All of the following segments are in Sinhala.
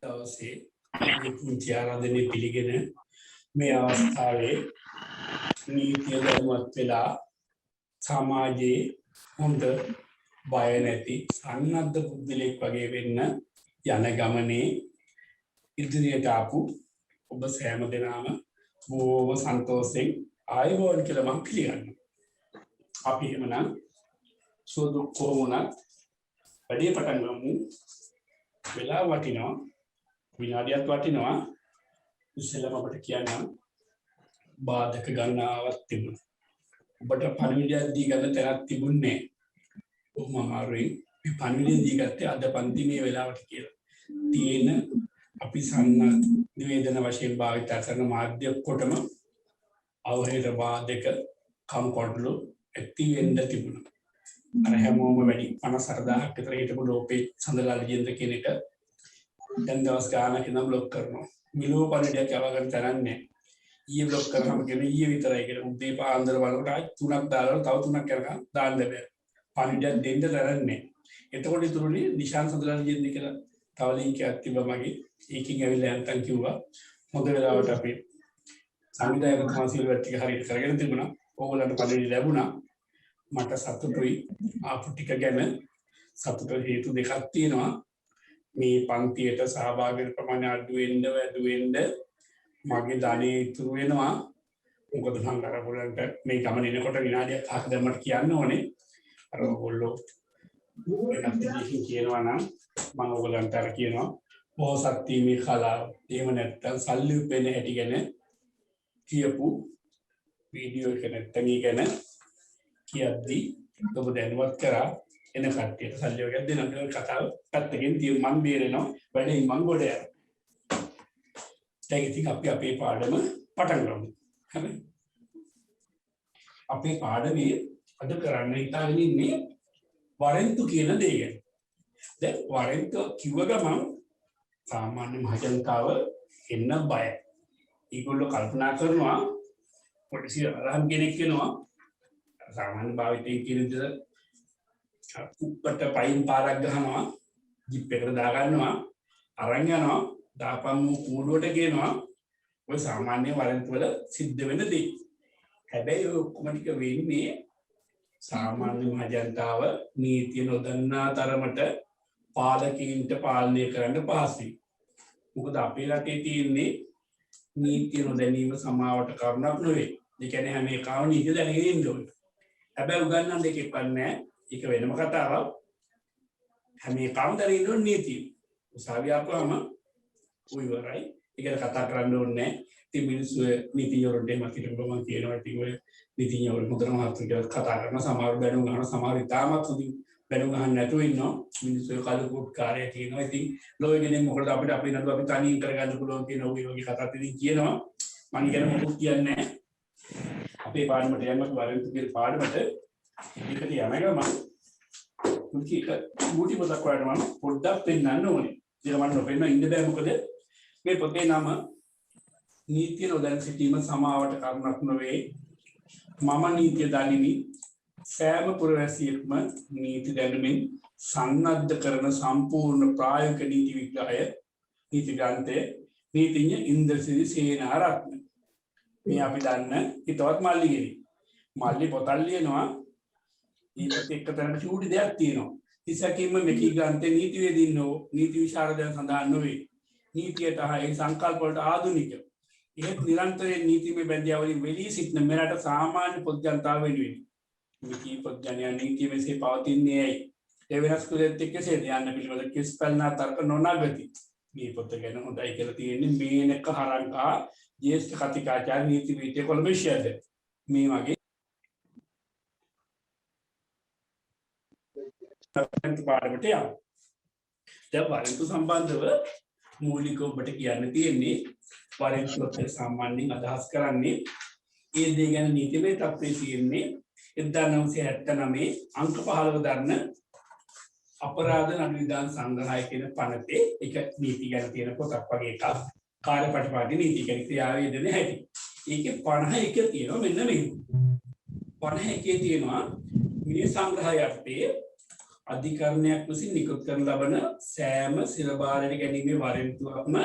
දවසේ මේ පුංචි ආරාධනෙ පිළිගෙන මේ අවස්ථාවේ නීතිය දැනුවත් වෙලා සමාජයේ හොඳ බය නැති සන්නද්ධ පුද්ගලෙක් වගේ වෙන්න යන ගමනේ ඉදිරියට ආපු ඔබ සෑම දෙනාම බොහොම සන්තෝෂෙන් ආයුබෝවන් කියලා මම පිළිගන්නවා. අපි එහෙමනම් සෝදු කොමුණත් වැඩි පටන් ගමු. වෙලා වටිනවා විනාඩියක් වටිනවා. ඉස්සෙල්ලාම අපිට කියන්න බාධක ගණනාවක් තිබුණා. ඔබට පණිවිඩයක් දී ගන්න තරක් තිබුණේ නැහැ. මම අමාරුයි මේ පණිවිඩය දී ගත්තේ අද පන්ති මේ වෙලාවට කියලා. තියෙන අපි සන්න නිවේදන වශයෙන් භාවිත කරන මාධ්‍ය කොටම අවහිර බාධක කම්කොට්ලු ඇති වෙන්න තිබුණා. අර හැමෝම වැඩි 54000ක් විතර හිටපු ලෝපේ සඳලා ලියෙන්ද කියන එක දැන් දවස් ගානක් ඉඳන් බ්ලොක් කරනවා. මිලෝ පණිවිඩයක් යව ගන්න තරන්නේ නැහැ. ඊයේ බ්ලොක් කරාම කියන ඊයේ විතරයි කියන උදේ පාන්දර බලනකොට ආයි 3ක් දාලා තව 3ක් කරගන්න දාන්න බෑ. පණිවිඩයක් දෙන්න තරන්නේ. එතකොට ඉතුරුනේ නිශාන් සඳලා ලියෙන්ද කියලා තව ලින්ක් එකක් තිබ්බා මගේ. ඒකින් ඇවිල්ලා යන්තම් කිව්වා. හොඳ වෙලාවට අපි සංවිධායක කවුන්සිල් ටික හරියට කරගෙන තිබුණා. ඕගොල්ලන්ට පණිවිඩ ලැබුණා. මට සතුටුයි ආපු ටික ගැන. සතුට හේතු දෙකක් තියෙනවා. මේ පන්තියට සහභාගී වෙන ප්‍රමාණය අඩු වෙන්න මගේ ධනෙ ඉතුරු වෙනවා. මොකද මම අර ඔයගොල්ලන්ට මේ ගමන එනකොට විනාඩියක් 5ක් දැම්මට කියන්න ඕනේ. අර ඔයගොල්ලෝ වෙනත් දෙයකින් කියනවා නම් මම ඔයගොල්ලන්ට අර කියනවා පොහොසත් වීමේ කලාව. එහෙම නැත්නම් සල්ලි උපෙන හැටි ගැන කියපු වීඩියෝ එක නැත්නම් ඒ ගැන කියද්දි ඔබ දැනුවත් කරා එන කට්ටියට සල්ලි වගේ දෙන්න අපේ කතාව පැත්තකින් තියු මන් බේරෙනවා වැඩේ මං ගොඩ යනවා. දැන් ඉතින් අපි අපේ පාඩම පටන් ගමු. හරි. අපේ පාඩමේ අද කරන්න හිතාගෙන ඉන්නේ වරෙන්තු කියන දේ ගැන. දැන් වරෙන්තු කිව්ව ගමන් සාමාන්‍ය මහජනතාව එන්න බයයි. ඒගොල්ලෝ කල්පනා කරනවා පොලිසිය අරහන් කෙනෙක් වෙනවා. සාමාන්‍ය භාවිතයෙන් කියන දේ උප්පට පයින් පාරක් ගහනවා ජිප් එකට දා ගන්නවා අරන් යනවා දාපම් කූඩුවට කියනවා ඔය සාමාන්‍ය වරෙන්තු වල සිද්ධ වෙන දේ. හැබැයි ඔය ඔක්කොම ටික වෙන්නේ සාමාන්‍ය මහජනතාව නීතිය නොදන්නා තරමට පාලකීන්ට පාලනය කරන්න පහසුයි. මොකද අපේ රටේ තියෙන්නේ නීතිය නොදැනීම සමාවට කරුණක් නෙවෙයි. ඒ කියන්නේ හැම එකම නීතිය දැනගෙන ඉන්න ඕනේ. හැබැයි උගන්නන්න දෙයක් එපන්නේ. ඒක වෙනම කතාවක්. හැම එකම දැනගෙන ඉන්න නීතිය. උසාවිය ආපුවම උයවරයි. ඒක කතා කරන්න ඕනේ නැහැ. ඉතින් මිනිස්සු නීතිඥවරුන්ට එහෙම කිව්වම මම කියනවා ඉතින් ඔය නීතිඥවරු මුද්‍රණ මහත්තුන්ට කතා කරන සමහර බැනුම් ගන්න සමහර ඉතාමත් හොඳින් බැනුම් ගන්න නැතුව ඉන්නවා. මිනිස්සු කලුකුත් කාර්යය කියනවා. ඉතින් ලෝකෙනේ මොකද අපිට අපේ නඩුව අපි තනියෙන් කරගන්න පුළුවන් කියන ඔය වගේ කතාත් ඉතින් කියනවා. මම කියන මොකුත් කියන්නේ නැහැ. අපේ පාඩමට යන්නත් වරෙන්තු කියන පාඩමට ඒකට යනගම මුචි මුටි පොතක් වඩම පොඩ්ඩක් පෙන්නන්න ඕනේ. ඒක මම නොපෙන්න ඉන්න බෑ මොකද මේ පොතේ නම නීතිය නොදැන සිටීම සමාවට කරුණක් නොවේ. මම නීතිය දනිමි. සෑම පුරවැසියෙක්ම නීති දැනුමින් සන්නද්ධ කරන සම්පූර්ණ ප්‍රායෝගික නීති විග්‍රහය නීති ග්‍රන්ථය නීතිඥ ඉන්ද්‍රසිරි සේනාරත්න. මේ අපි දන්න හිතවත් මල්ලිගෙනි. මල්ලි පොතක් ලියනවා. ඊට එක්ක තැනක චූටි දෙයක් තියෙනවා. ඉස්සකින්ම මේකී ග්‍රන්ථේ නීතිවේදීන්ෝ නීති විශාරදයන් සඳහන් නොවේ. නීතියට හා සංකල්ප වලට ආධුනික. ඒත් නිරන්තරයෙන් නීතිමය බැඳියාවලින් වෙලී සිටින මෙරට සාමාන්‍ය පොත් ජනතාව වෙනුවෙන් නීති පොත් ජනයා නීතිය මෙසේ පවතින්නේ ඇයි? ඒ වෙනස් කුලෙත් එක්ක යන්න පිළිවෙල කිස්පල්නා තර්ක නොනගති. මේ පොත ගැන හොඳයි කියලා තියෙන්නේ මේනක හරංකා ජ්‍යෙෂ්ඨ කතිකාචාර්ය නීතිවිද්‍ය කොළඹ විශ්වවිද්‍යාලය. මේ වගේ පාඩමට යනවා. දැන් වරෙන්තු සම්බන්ධව මූලිකව ඔබට කියන්න තියෙන්නේ වරෙන්තුත් සාමාන්‍යයෙන් අදහස් කරන්නේ ඒ දේ ගැන නීතිමය තත්ත්වයේ තියෙන්නේ 1979 අංක 15 දරන අපරාධ නඩු විධාන සංග්‍රහය කියන පනතේ එක නීති ගැන තියෙන පොතක් වගේ එකක්. කාර්යපටිපාටි නීති ගැන ක්‍රියාවේ දෙන හැටි. ඒකේ 51 තියෙනවා මෙන්න මේ. 51 තියෙනවා මේ සංග්‍රහය යටතේ අධිකරණයක් විසින් නිකුත් කරන ලබන සෑම සිරබාරයට ගැනීමේ වරෙන්තුවක්ම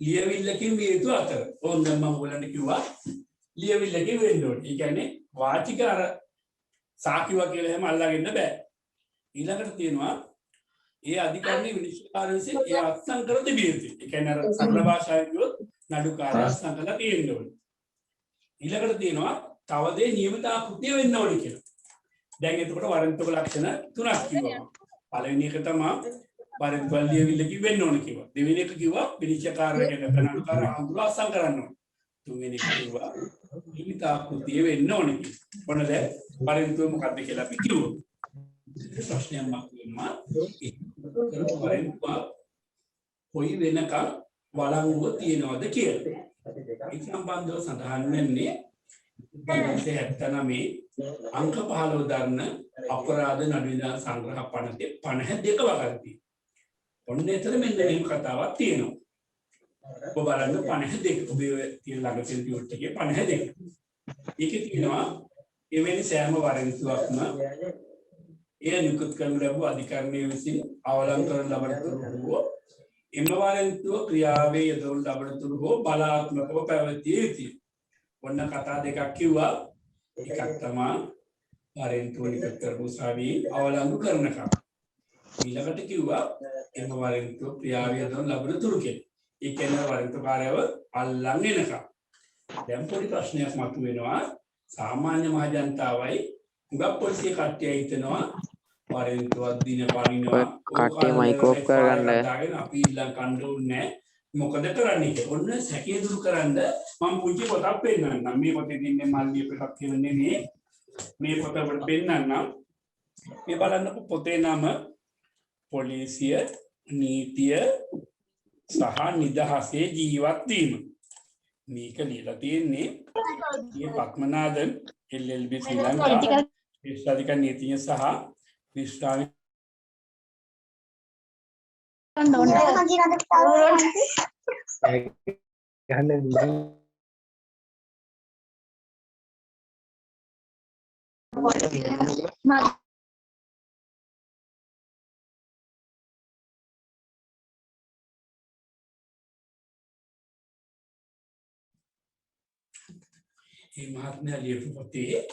ලියවිල්ලකින් විය යුතු අතර. ඕන දැන් මම ඔයගලන්ට කිව්වා ලියවිල්ලකින් වෙන්න ඕනේ. ඒ කියන්නේ වාචික අර සාකිවා කියලා එහෙම අල්ලගන්න බෑ. ඊළඟට තියෙනවා ඒ අධිකරණයේ විනිශ්චයකාර විසින් ඒ අත්සන් කර තිබිය යුතුයි. ඒ කියන්නේ අර සරල භාෂාවෙන් කිව්වොත් නඩුකාරය අත්සන් කරලා තියෙන්න ඕනේ. ඊළඟට තියෙනවා තව දේ නියමිත ආකෘතිය වෙන්න ඕනේ කියලා. දැන් එතකොට වරෙන්තුක ලක්ෂණ තුනක් කිව්වා. පළවෙනි එක තමයි වරෙන්තුවල් ලියවිල්ලකින් වෙන්න ඕනේ කිව්වා. දෙවෙනි එක කිව්වා විනිශ්චයකාරයාගේ නඩුකාරය අඳුර අත්සන් කරන්න ඕනේ. තුන්වෙනි එක කිව්වා නියමිත ආකෘතිය වෙන්න ඕනේ කියලා. මොන දැන් වරෙන්තුව මොකක්ද කියලා අපි කිව්වා. ප්‍රශ්නයක් මතුවෙනවා වරෙන්තුව කොයි වෙනකම් වළංගුව තියනවද කියලා. ඒ සම්බන්ධව සඳහන් වෙන්නේ 1979 අංක 15 දරන අපරාධ නඩු විධාන සංග්‍රහ පනතේ 52 වගන්තිය. ඔන්න එතන මෙන්න මේ කතාවක් තියෙනවා. ඔබ බලන්න 52 ඔබේ තියෙන ළඟ තියෙන ටියුට් එකේ 52. ඒකේ තියෙනවා එවැනි සෑම වරෙන්තුවක්ම එය නිකුත් කරන ලැබූ අධිකරණයේ විසින් අවලංගන ලබන තුරු එම වරෙන්තුව ක්‍රියාවේ යෙදවනු ලබන තුරු හෝ බලාත්මකව පැවතිය යුතුය. ඔන්න කතා දෙකක් කිව්වා. එකක් තමයි වරෙන්තුව නිකුත් කරපු උසාවියේ අවලංගු කරනකම්. ඊළඟට කිව්වා එම වරෙන්තුව ක්‍රියාවේ යෙදවනු ලබන තුරු කියලා. ඒ කියන්නේ වරෙන්තුකාරයව අල්ලන් එනකම්. දැන් පොඩි ප්‍රශ්නයක් මතුවෙනවා. සාමාන්‍ය මහජනතාවයි උගක් පොලිසිය කට්ටිය හිතනවා වරෙන්තුවක් දින පනිනවා කට්ටිය මයික් ඕෆ් කරගන්න අපි ඊළඟ කණ්ඩෝන්නේ මොකද කරන්නේ කියලා. ඔන්න සැකේ දුරු කරන්න මම පුංචි පොතක් පෙන්නන්නම්. මේ පොතේ තින්නේ මල්ලි එකක් කියන්නේ නේ. මේ පොත වල පෙන්නන්නම්. මේ බලන්නකො පොතේ නම පොලිසිය නීතිය සහ නිදහසේ ජීවත් වීම. මේක ලියලා තියෙන්නේ මේ පත්මනාදන් LLB ශ්‍රී ලංකා විශ්වාධික නීතිය සහ විශ්වාධි මේ මහත්මයා ලියපු පොතේ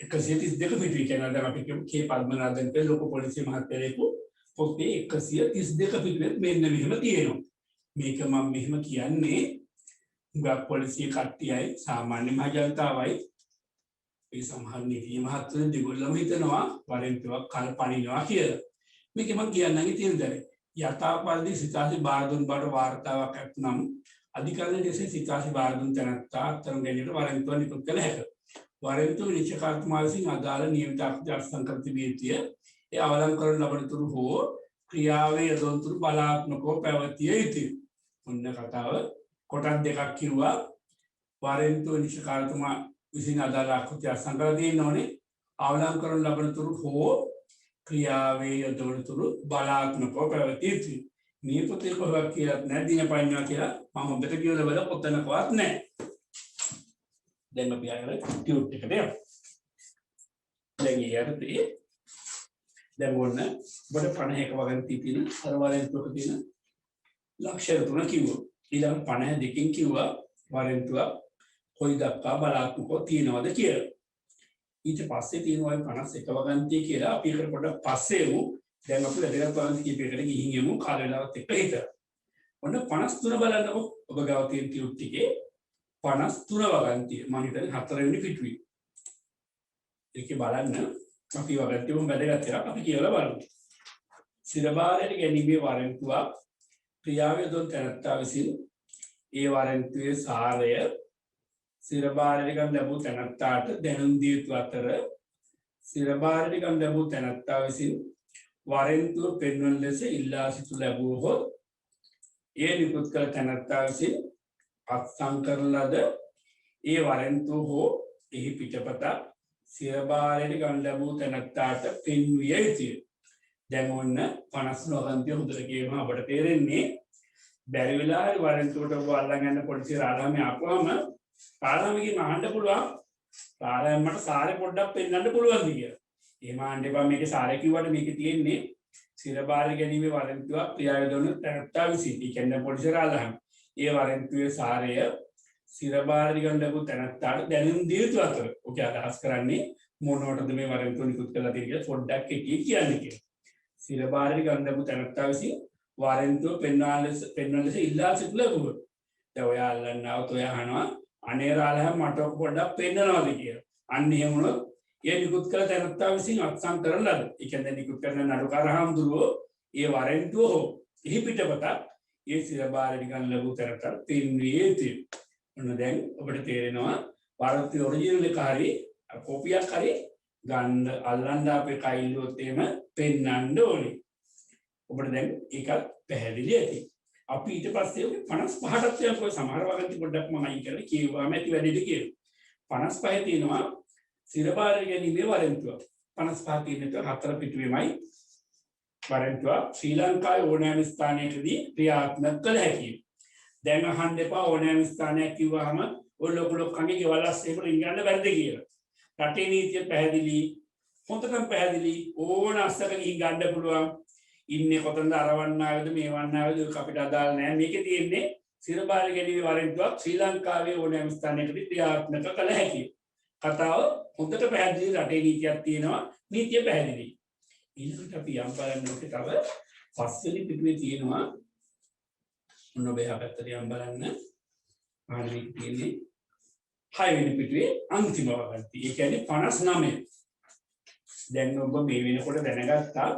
132 පිටුයි කියන දැන් අපි කියමු කේ පද්මනාදන් කියලා ලෝක පොලිසිය මහත්මයා ලියපු පොතේ 132 පිටුවේ මෙන්න මෙහෙම තියෙනවා. මේක මම මෙහෙම කියන්නේ උගක් පොලිසිය කට්ටියයි සාමාන්‍ය මහ ජනතාවයි ඒ සමහර නීති මහත්තුන් දෙගොල්ලම හිතනවා වරෙන්තුවක් කල්පනිනවා කියලා. මේක මම කියන්නගේ තියෙන දේ. යථාපරිදි සිතාසි බාරදුන් බඩ වාර්තාවක් ඇතනම් අධිකරණයේ දෙසේ සිතාසි බාරදුන් තැනත්තා අත්තරන් ගැනීමට වරෙන්තුව නිකුත් කළ හැකිය. වරෙන්තුව විනිශ්චයකාරතුමා විසින් අදාළ නියමිත අර්ථ කෘති වේතිය ඒ අවලංකරන ලබන තුරු හෝ ක්‍රියාවේ යෙදවන තුරු බලාත්මකව පැවතිය යුතුය. ඔන්න කතාව කොටස් දෙකක් කිව්වා. වරෙන්තුව විනිශ්චයකාරතුමා විසින් අදාළ ආකෘති අත්සන් කරලා තියෙන්න ඕනේ. අවලංකරන ලබන තුරු හෝ ක්‍රියාවේ යෙදවන තුරු බලාත්මකව පැවතිය යුතුය. මේ පොතේ කොහොමද කියලා නැහැ දින පයින්නවා කියලා මම හොඳට කියලා බල පොතනකවත් නැහැ. දැන් අපි ආයෙත් ටියුට් එකට යමු. දැන් ඊයරදී දැන් ඔන්න ඔබට 51 වගන්ති තියෙන අර වරෙන්තුවක තියෙන ලක්ෂණ තුන කිව්වා. ඊළඟ 52කින් කිව්වා වරෙන්තුව කොයි දක්වා බලාත්මකව තියනවද කියලා. ඊට පස්සේ තියෙනවා 51 වගන්තිය කියලා අපි ඒකට පොඩ්ඩක් පස්සේ යමු. දැන් අපි වැදගත් වගන්ති කීපයකට ගිහින් යමු කාල වේලාවත් එක්ක හිතලා. ඔන්න 53 බලන්නකො ඔබ ගාව තියෙන ටියුට් එකේ 53 වගන්තිය මම හිතන්නේ 4 වෙනි පිටුවේ. ඒකේ බලන්න අපි වගන්තියම වැදගත් එකක් අපි කියලා බලමු. සිරබාරයට ගැනීමේ වරෙන්තුවක් ක්‍රියාවේ දොන් තැනත්තා විසින් ඒ වරෙන්තුවේ සාරය සිරබාරයට ගන්න ලැබූ තැනත්තාට දැනුම් දිය යුතු අතර සිරබාරයට ගන්න ලැබූ තැනත්තා විසින් වරෙන්තුව පෙන්වන ලෙස ඉල්ලා සිටු ලැබුවහොත් ඒ නිකුත් කළ තැනත්තා විසින් අත්සන් කරන ලද ඒ වරෙන්තුව හෝ එහි පිටපත සිරබාරයට ගන්න ලැබූ තැනත්තාට පෙන්විය යුතුය. දැන් ඔන්න 59 වගන්තිය හොඳට කියනවා අපට තේරෙන්නේ බැරි වෙලාවේ වරෙන්තුවට ඔබ අල්ලන් යන පොලිසිය රාළහාමි ආපුවම රාළහාමිගෙන් අහන්න පුළුවන් රාළහාමි මට සාරේ පොඩ්ඩක් පෙන්නන්න පුළුවන්ද කියලා. එහෙම ආන්න එපා මේකේ සාරය කිව්වට මේකේ තියෙන්නේ සිර බාර ගැනීමේ වරෙන්තුවක් ක්‍රියාව යොදවන තැනත්තා විසින්. ඒ කියන්නේ පොලිසිය රාලහන්. ඒ වරෙන්තුවේ සාරය සිර බාර ගන්න ලැබු තැනත්තාට දැනුම් දිය යුතු අතර. ඔකේ අදහස් කරන්නේ මොනවටද මේ වරෙන්තුව නිකුත් කරලා තියෙන්නේ කියලා පොඩ්ඩක් කෙටි කියන්නේ කියලා. සිර බාර ගන්න ලැබු තැනත්තා විසින් වරෙන්තුව පෙන්වන ලෙස ඉල්ලා සිටු ලැබුවා. දැන් ඔයා අල්ලන්නවත් ඔයා අහනවා අනේ රාලහන් මට පොඩ්ඩක් පෙන්නනවාද කියලා. අන්න එහෙම වුණොත් ඒ නිකුත් කළ තැනත්තා විසින් අත්සන් කරන ලද. ඒ කියන්නේ නිකුත් කරන නඩුකාර හාමුදුරුවෝ ඒ වරෙන්තුව හෝ එහි පිටපතක් ඒ සිර බාර ගන්න ලැබු තැනත්තාට පෙන්විය යුතුයි. ඔන්න දැන් ඔබට තේරෙනවා වරෙන්තුවේ ඔරිජිනල් එක හරි කොපියක් හරි ගන්න අල්ලන්න අපේ කයිල්ලුවොත් එහෙම පෙන්වන්න ඕනේ. ඔබට දැන් ඒකත් පැහැදිලි ඇති. අපි ඊට පස්සේ ඔක 55ටත් යනකොට සමහර වගන්ති පොඩ්ඩක් මම අයින් කරලා කියවුවාම ඇති වැඩිද කියලා. 55 තියෙනවා සිර බාර ගැනීමේ වරෙන්තුව. 55 තියෙන හතර පිටුවේමයි වරෙන්තුව ශ්‍රී ලංකාවේ ඕනෑම ස්ථානයකදී ක්‍රියාත්මක කළ හැකියි. දැන් අහන්න එපා ඕනෑම ස්ථානයක් කිව්වහම ඔය ලොකු ලොක්කන්ගේ ගෙවල් අස්සේකට ඉංගන්න බැරිද කියලා. රටේ නීතිය පැහැදිලි, හොඳටම පැහැදිලි. ඕන අස්සක ගිහින් ගන්න පුළුවන්. ඉන්නේ කොතනද අරවන්නාවේද මේවන්නාවේද ඔක අපිට අදාළ නැහැ. මේකේ තියෙන්නේ සිර බාර ගැනීමේ වරෙන්තුවක් ශ්‍රී ලංකාවේ ඕනෑම ස්ථානයකදී ක්‍රියාත්මක කළ හැකියි. කතාව හොඳට පැහැදිලි. රටේ නීතියක් තියෙනවා. නීතිය පැහැදිලි. ඊළඟට අපි යම් බලන්න ඕනේ තව පස්වෙනි පිටුවේ තියෙනවා ඔන්න ඔබ එහා පැත්තට යම් බලන්න. ආන්නේ තියෙන්නේ 6 වෙනි පිටුවේ අන්තිම වගන්ති. ඒ කියන්නේ 59. දැන් ඔබ මේ වෙනකොට දැනගත්තා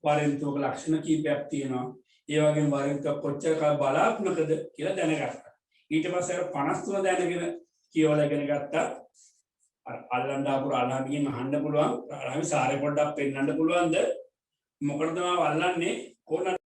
වරෙන්තුවක ලක්ෂණ කීපයක් තියෙනවා. ඒ වගේම වරෙන්තුවක් කොච්චර කාල බලාත්මකද කියලා දැනගත්තා. ඊට පස්සේ අර 53 දැනගෙන කියවලා ඉගෙන ගත්තා. අල්ලන්න ආපු රාලහාමිගෙන් අහන්න පුළුවන් රාලහාමි සාරේ පොඩ්ඩක් පෙන්වන්න පුළුවන්ද මොකටද මම අල්ලන්නේ කොහොමද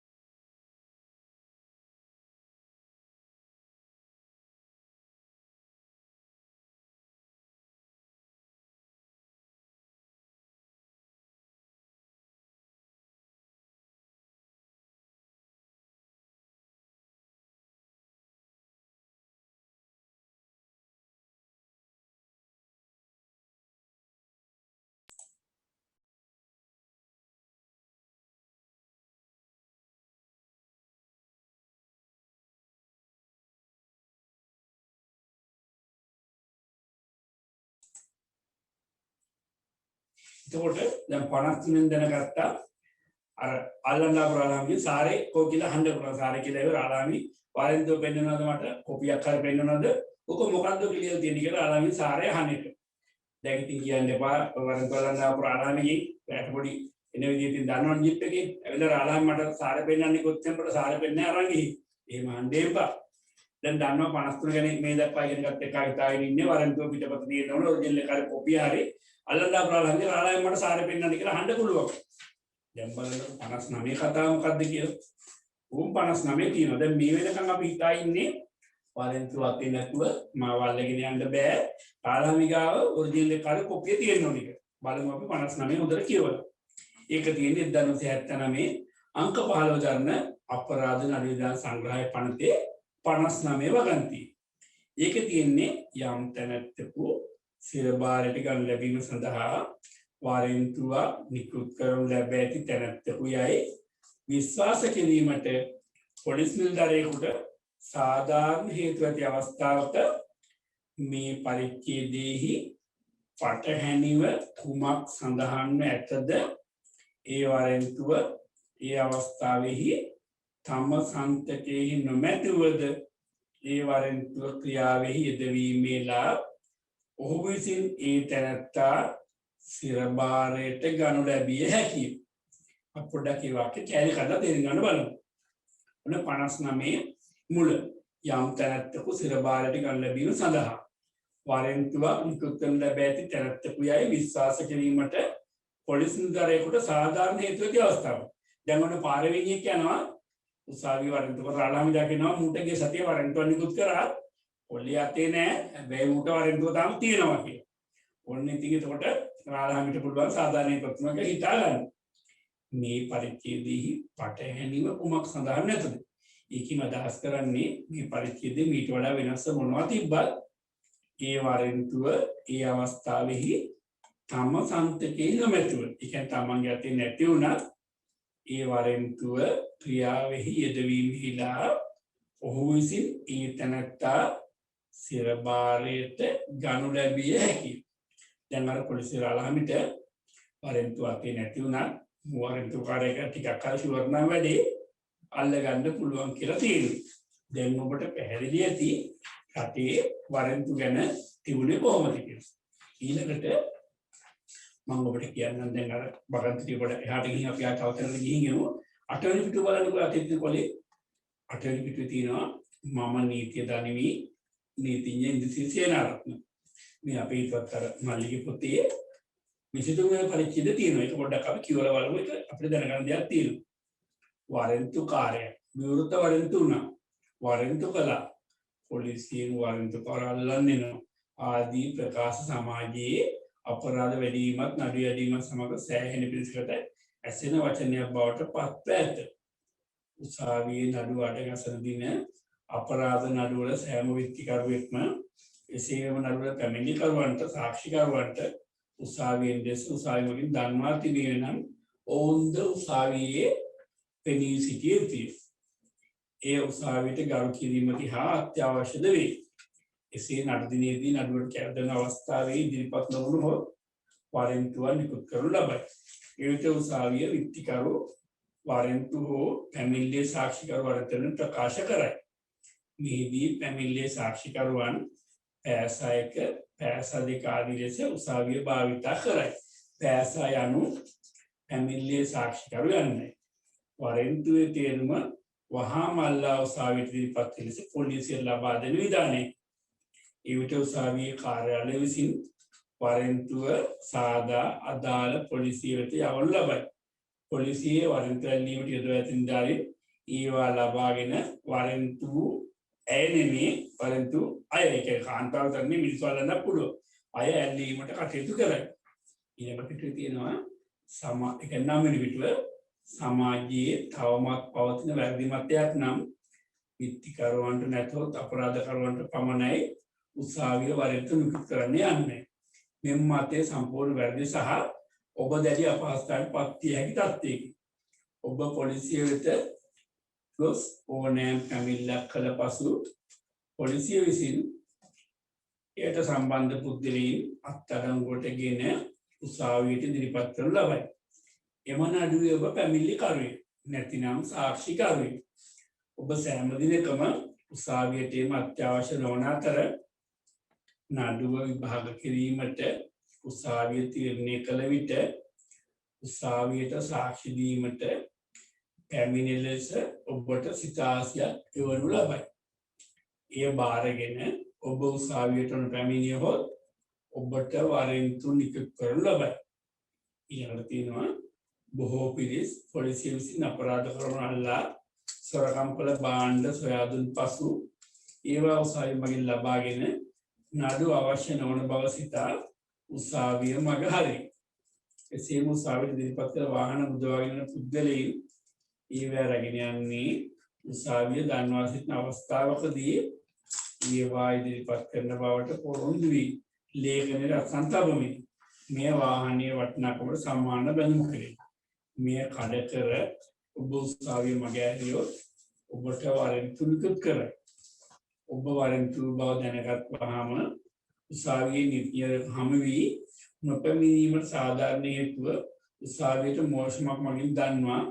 එතකොට දැන් 53 දැනගත්තා අර අල්ලන්න ආපු රාලහාමිගේ සාරේ කෝ කියලා අහන්න පුළුවන්. සාරේ කියලා ඒ රාලහාමි වරෙන්තුව පෙන්වනවද මට කොපියක් හරි පෙන්වනවද ඔක මොකද්ද කියලා තියෙන්නේ කියලා රාලහාමි සාරේ අහන්න එක. දැන් ඉතින් කියන්න එපා වරෙන්තුව අල්ලන්න ආපු රාලහාමිගේ පැට පොඩි එන විදිහට දන්නවනේ ජිප් එකේ ඇවිල්ලා රාලහාමි මට සාරේ පෙන්වන්නේ කොච්චර මට සාරේ පෙන්වන්නේ අරන් ගිහින් එහෙම අහන්න එපා. දැන් දන්නවා 53 ගැන මේ දක්වා ඉගෙන ගත්ත එක හිතාගෙන ඉන්නේ වරෙන්තුව පිටපත තියෙනවනේ ඔරිජිනල් එක හරි කොපිය හරි අල්ලන්න ආපු රාලහාමි මට සාරේ පෙන්වන්න කියලා අහන්න පුළුවන්. දැන් බලන්න 59 කතාව මොකද්ද කියලා. උන් 59 තියෙනවා. දැන් මේ වෙනකන් අපි හිතා ඉන්නේ වරෙන්තුව අතේ නැතුව මාව අල්ලගෙන යන්න බෑ. රාලහාමි ගාව ඔරිජිනල් එක හරි කොපිය තියෙනවා නේද? බලමු අපි 59 හොඳට කියවලා. ඒක තියෙන්නේ 1979 අංක 15 ගන්න අපරාධ නඩු විධාන සංග්‍රහය පනතේ 59 වගන්තිය. ඒකේ තියෙන්නේ යම් තැනැත්තෙකු සිර බාරයට ගන්න ලැබීම සඳහා වරෙන්තුවක් නිකුත් කරනු ලැබ ඇති තැනැත්තෙකු යයි විශ්වාස කිරීමට පොලිස් නිලධාරියෙකුට සාධාරණ හේතු ඇති අවස්ථාවක මේ පරිච්ඡේදයේහි පටහැනිව කුමක් සඳහන්ව ඇතද ඒ වරෙන්තුව ඒ අවස්ථාවෙහි තම සන්තකයෙහි නොමැතිවද ඒ වරෙන්තුව ක්‍රියාවෙහි යෙදවීමේලා ඔහු විසින් ඒ තැනැත්තා සිර බාරයට ගනු ලැබිය හැකියි. අපි පොඩ්ඩක් ඒ වාක්‍ය කැලි කරලා තේරුම් ගන්න බලමු. ඔන්න 59 මුල යම් තැනැත්තෙකු සිර බාරයට ගනු ලැබීම සඳහා වරෙන්තුවක් නිකුත් කරනු ලැබ ඇති තැනැත්තෙකු යයි විශ්වාස කිරීමට පොලිස් නිලධාරියෙකුට සාධාරණ හේතු ඇති අවස්ථාව. දැන් ඔන්න පාරවැණියෙක් යනවා උසාවි වරෙන්තුව රාලහාමි දකිනවා මූටගේ සතිය වරෙන්තුව නිකුත් කරා පොලිය අතේ නෑ හැබැයි මූට වරෙන්තුව තාම තියෙනවා කියලා. ඔන්න ඉතින් එතකොට රාලහාමිට පුළුවන් සාධාරණ ප්‍රතිමක හිතා ගන්න. මේ පරිච්ඡේදයේහි පටහැනිව කුමක් සඳහන් නැතද? ඒකින් අදහස් කරන්නේ මේ පරිච්ඡේදයේ මීට වඩා වෙනස මොනවා තිබ්බත් ඒ වරෙන්තුව ඒ අවස්ථාවේහි තම සන්තකේ නොමැතුව. ඒ කියන්නේ තමන්ගේ අතේ නැති වුණත් ඒ වරෙන්තුව ක්‍රියාවෙහි යෙදවීමෙහිලා ඔහු විසින් ඒ තැනැත්තා සිරබාරයට ගනු ලැබිය හැකියි. දැන් අර පොලිසිය රාලහාමිට වරෙන්තුව අතේ නැති වුණත් වරෙන්තුකාරයෙක් ටිකක් කල් ෂුවර් නම් වැඩේ අල්ලගන්න පුළුවන් කියලා තියෙනවා. දැන් ඔබට පැහැදිලි ඇති රටේ වරෙන්තු ගැන තිබුණේ කොහොමද කියලා. ඊළඟට මම ඔබට කියන්නම් දැන් අර බගන්තිය කොට එහාට ගිහින් අපි ආ තවතනකට ගිහින් එමු. 8 වෙනි පිටුව බලන්නකෝ අතීත කොලේ 8 වෙනි පිටුවේ තියෙනවා මම නීතිය දනිමි නීතිඥ ඉන්ද්‍රසිරි සේනාරත්න. මේ අපේ ඉවත් අර මල්ලිගේ පොතේ 23 වෙනි පරිච්ඡේදය තියෙනවා. ඒක පොඩ්ඩක් අපි කියවලා බලමු. ඒක අපිට දැනගන්න දෙයක් තියෙනවා. වරෙන්තු කාර්යය විවෘත වරෙන්තු උනා. වරෙන්තු කළා. පොලිසියෙන් වරෙන්තු කරල්ලන්නේ නෝ. ආදී ප්‍රකාශ සමාජයේ අපරාධ වැඩි වීමත් නඩු යැදීමත් සමග සෑහෙන පිළිසකට ඇසෙන වචනයක් බවට පත්ව ඇත. උසාවියේ නඩු අඩගසන දින අපරාධ නඩුවල සෑම විත්තිකරුවෙක්ම එසේම නඩුවල පැමිණිලිකරුවන්ට සාක්ෂිකරුවන්ට උසාවියෙන් දෙස උසාවිය මගින් දන්වා තිබේ නම් ඔවුන්ද උසාවියේ පෙනී සිටිය යුතුය. ඒ උසාවියට ගරු කිරීම තිහා අත්‍යවශ්‍යද වේ. එසේ නඩු දිනේදී නඩුවට කැඳවන අවස්ථාවේ ඉදිරිපත් නොවුණොත් වරෙන්තුවක් නිකුත් කරනු ලබයි. එවිට උසාවිය විත්තිකරු වරෙන්තු හෝ පැමිණිල්ලේ සාක්ෂිකරු වරතන ප්‍රකාශ කරයි. මෙහිදී පැමිණිල්ලේ සාක්ෂිකරුවන් පෑසයක පෑස දෙක ආදී ලෙස උසාවිය භාවිතා කරයි. පෑස යනු පැමිණිල්ලේ සාක්ෂිකරු යන්නේ. වරෙන්තුවේ තේරුම වහා මල්ලා උසාවියට ඉදිරිපත් ලෙස පොලිසිය ලබා දෙන විධානය. එවිට උසාවියේ කාර්යාලය විසින් වරෙන්තුව සාදා අදාළ පොලිසිය වෙත යවනු ලබයි. පොලිසියේ වරෙන්තු ඇල්ලීමට යොදවා ඇති නිලධාරීන් ඒවා ලබාගෙන වරෙන්තු ඇය නෙමේ වරෙන්තු අය ඒක කාන්තාව තරන්නේ මිනිස්සු අල්ලන්න පුළුවන්. අය ඇල්ලීමට කටයුතු කරයි. ඊළඟ පිටුවේ තියෙනවා ඒක 9 වෙනි පිටුව සමාජයේ තවමත් පවතින වැරදි මතයක් නම් විත්තිකරුවන්ට නැතහොත් අපරාධකරුවන්ට පමණයි උසාවිය වරෙන්තු නිකුත් කරන්න යන්නේ. මෙම මතය සම්පූර්ණ වැරදි සහ ඔබ දැඩි අපහසුතාවයට පත් විය හැකි තත්ත්වයකි. ඔබ පොලිසිය වෙත ගොස් ඕනෑම පැමිණිල්ලක් කළ පසු පොලිසිය විසින් එයට සම්බන්ධ පුද්ගලයන් අත්අඩංගුවට ගෙන උසාවියට ඉදිරිපත් කරනු ලබයි. එම නඩුවේ ඔබ පැමිණිලිකරුවෙක් නැතිනම් සාක්ෂිකරුවෙක්. ඔබ සෑම දිනකම උසාවියට එම අත්‍යවශ්‍ය නොවන අතර නඩුව විභාග කිරීමට උසාවිය තීරණය කළ විට උසාවියට සාක්ෂි දීමට පැමිණෙන ලෙස ඔබට සිතාසියක් එවනු ලබයි. එය බාරගෙන ඔබ උසාවියට පැමිණියහොත් ඔබට වරෙන්තු නිකුත් කරනු ලබයි. ඊළඟට තියෙනවා බොහෝ පිරිස් පොලිසිය විසින් අපරාධ කරන අල්ලා සොරකම් කළ භාණ්ඩ සොයා දුන් පසු ඒවා උසාවිය මගින් ලබාගෙන නඩු අවශ්‍ය නොවන බව සිතා උසාවිය මග හරි. එසේම උසාවියට ඉදිරිපත් කළ වාහන මුදවාගෙන පුද්ගලයන් ඒවා රැගෙන යන්නේ උසාවිය දන්වා සිටින අවස්ථාවකදී ඒවා ඉදිරිපත් කරන බවට පොරොන්දු වී ලේඛනයේ රසන් තබමින් මේ වාහනයේ වටිනාකමට සමාන බැඳුම් කෙරේ. මේ කඩ කර ඔබ උසාවිය මග ඇරියොත් ඔබට වරෙන්තු නිකුත් කරයි. ඔබ වරෙන්තු බව දැනගත්වාම උසාවියේ නීතිය හමු වී නොපැමිණීමට සාධාරණ හේතුව උසාවියට මෝෂමක් මගින් දන්වා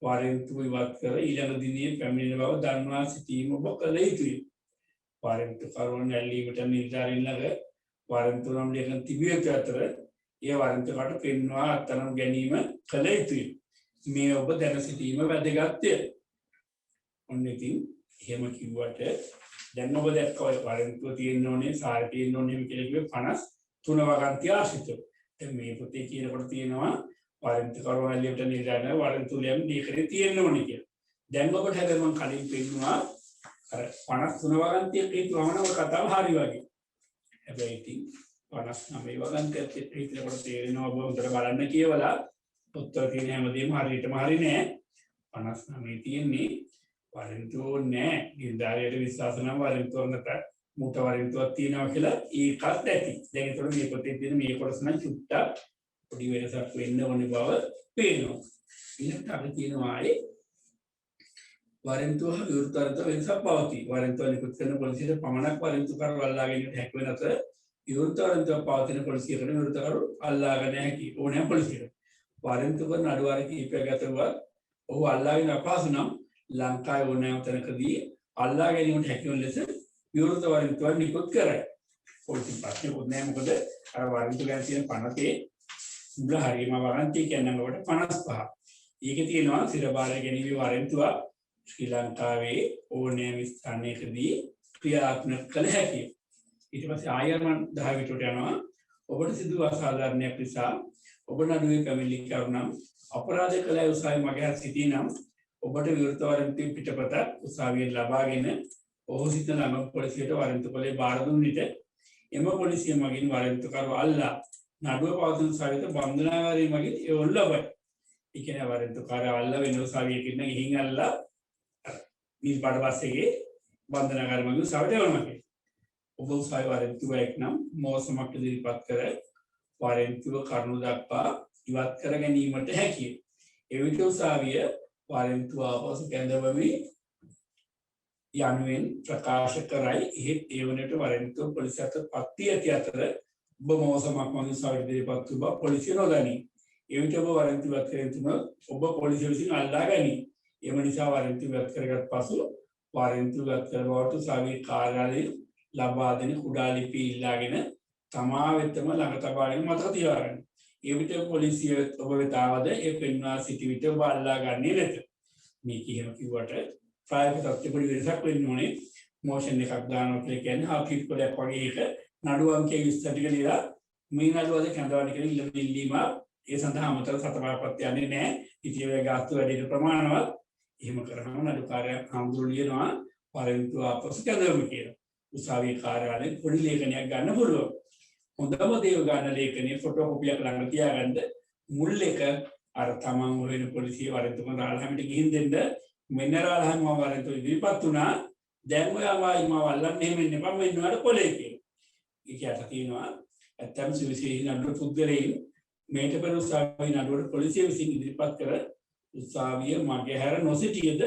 වරෙන්තු ඉවත් කර ඊළඟ දිනේ පැමිණෙන බව දන්වා සිටීම ඔබ කළ යුතුයි. වරෙන්තු කරුවන් ඇල්ලීමට නිලධාරීන් ළඟ වරෙන්තු නම් ලේඛන තිබිය යුතු අතර ඒ වරෙන්තුකට පෙන්වා අත්අඩංගු ගැනීම කළ යුතුයි. මේ ඔබ දැන සිටීම වැදගත්ය. ඔන්න ඉතින් එහෙම කිව්වට දැන් ඔබ දැක්කා වරෙන්තුව තියෙන්න ඕනේ සාරේ තියෙන්න ඕනේ කියලා කිව්වේ 53 වගන්තිය ආශ්‍රිතව. දැන් මේ පොතේ කියනකොට තියෙනවා වරෙන්තු කරුවන් ඇල්ලීමට නිලධාරීන් වරෙන්තු ලියම් දීකරේ තියෙන්න ඕනේ කියලා. දැන් ඔබට හැබැයි මම කලින් පෙන්නුවා අර 53 වගන්තිය කියතුවම ඔය කතාව හරි වගේ. හැබැයි ඉතින් 59 වගන්තියත් හිතනකොට තේරෙනවා ඔබ උන්ට බලන්න කියවලා උත්තර තියෙන හැමදේම හරියටම හරි නෑ. 59 තියෙන්නේ වරෙන්තු නෑ. නිලධාරියට විශ්වාස නම් වරෙන්තු නැත මුට වරෙන්තුවක් තියෙනවා කියලා ඒකත් ඇති. දැන් ඒතකොට මේ පොතේ තියෙන මේ කොටස නම් චුට්ටක් පොඩි වෙනසක් වෙන්න ඕනේ බව පේනවා. ඊළඟට අපි තියෙනවා ආයේ වරෙන්තුව විවෘත වරෙන්තුව වෙනසක් පවතී. වරෙන්තුව නිකුත් කරන පොලිසියට පමණක් වරෙන්තුකරු අල්ලා ගැනීමට හැකි වෙන අතර විවෘත වරෙන්තුව පවතින පොලිසියකට විවෘතකරු අල්ලාගෙන හැකි ඕනෑම පොලිසියකට. වරෙන්තු කරන අඩුවාර කිහිපයක් ඇතුළත් ඔහු අල්ලාගෙන අපහසු නම් ලංකාවේ ඕනෑම තැනකදී අල්ලා ගැනීමට හැකි වන ලෙස විවෘත වරෙන්තුවක් නිකුත් කරයි. පොලිසිය ප්‍රශ්නකුත් නැහැ මොකද අර වරෙන්තු ගැන තියෙන පනතේ මුල හරියම වරන්තිය කියන්නේ කොට 55. ඒකේ තියෙනවා සිරබාරය ගැනීමේ වරෙන්තුවක් ශ්‍රී ලංකාවේ ඕනෑම ස්ථානයකදී ක්‍රියාත්මක කළ හැකියි. ඊට පස්සේ ආයර්මන් 10 විතරට යනවා. ඔබට සිදු අසාධාරණයක් නිසා ඔබ නඩුවේ පැමිණිලි කරුණම් අපරාධ කළ උසාවි මගහැර සිටිනම් ඔබට විවෘත වරෙන්තුව පිටපත උසාවියෙන් ලබාගෙන ඔහු සිටින ළම පොලිසියට වරෙන්තු කළේ බාර දුන් විට එම පොලිසිය මගින් වරෙන්තුකරු අල්ලා නඩුව පවතින උසාවියට බන්ධනාගාරය මගින් එවනු ලබයි. ඒ කියන්නේ වරෙන්තුකාරය අල්ලා වෙන උසාවියකින් ගිහින් අල්ලා නිල් පාට බස් එකේ බන්ධනාගාරය මගින් උසාවියට එවනවා. ඔබ උසාවි වරෙන්තුවක් නම් මෝසමක් ඉදිරිපත් කර වරෙන්තුව කරුණු දක්වා ඉවත් කර ගැනීමට හැකිය. එවිට උසාවිය වරෙන්තුව ආපසු කැඳවමි යනුවෙන් ප්‍රකාශ කරයි. එහෙත් ඒ වනට වරෙන්තුව පොලිසියට පත්වී ඇති අතර ඔබ මෝසමක් මගින් උසාවියට ඉදිරිපත් වූ බව පොලිසිය නොදනී. එවිට ඔබ වරෙන්තුව ඉවත් කර යුතුම ඔබ පොලිසිය විසින් අල්ලා ගනී. එම නිසා වරෙන්තුව ඉවත් කරගත් පසු වරෙන්තුව ඉවත් කර බවට උසාවියේ කාර්යාලයේ ලබා දෙන කුඩා ලිපි ඉල්ලාගෙන තමා වෙතම ළඟ තබාගෙන මතක තියාගන්න. ඒ විට පොලිසිය ඔබ වෙත ආවද ඒ පෙන්වා සිටි විට ඔබ අල්ලා ගන්නේ නැත. මේ කියම කිව්වට ප්‍රායෝගික තත්ත්වෙ පොඩි වෙනසක් වෙන්න ඕනේ. මොෂන් එකක් දානවා කියලා කියන්නේ හාකිට් කොලයක් වගේ එක නඩු අංකයේ විස්තර ටික ලියලා මේ නඩුවද කැඳවන්න කියලා ඉල්ලීම ඒ සඳහා අමතර සතපාපත් යන්නේ නැහැ. ඉතින් ඒ ගාස්තු වැඩි ප්‍රමාණවත් එහෙම කරනම නඩුකාරයා හඳුරු ලියනවා වරෙන්තුව ආපසු කැඳවමු කියලා. උසාවියේ කාර්යාලයෙන් පොඩි ලේඛනයක් ගන්න පුළුවන්. හොඳම දේව ගන්න ලේඛනයේ ෆොටෝ කොපියක් ළඟ තියාගන්න මුල් එක අර තමන් වෙන පොලිසිය වරෙන්තුම රාලහාමිට ගිහින් දෙන්න මෙන්න රාලහාම වරෙන්තුව ඉදිරිපත් වුණා. දැන් ඔයාමයි මාව අල්ලන්නේ එහෙම ඉන්න එපා මෙන්න වල පොලේ කියලා. ඒකට තියෙනවා ඇත්තම සුවිශේෂී නඩුව පුද්ගලයන් මේට පෙර උසාවියේ නඩුවට පොලිසිය විසින් ඉදිරිපත් කර උසාවිය මගහැර නොසිටියද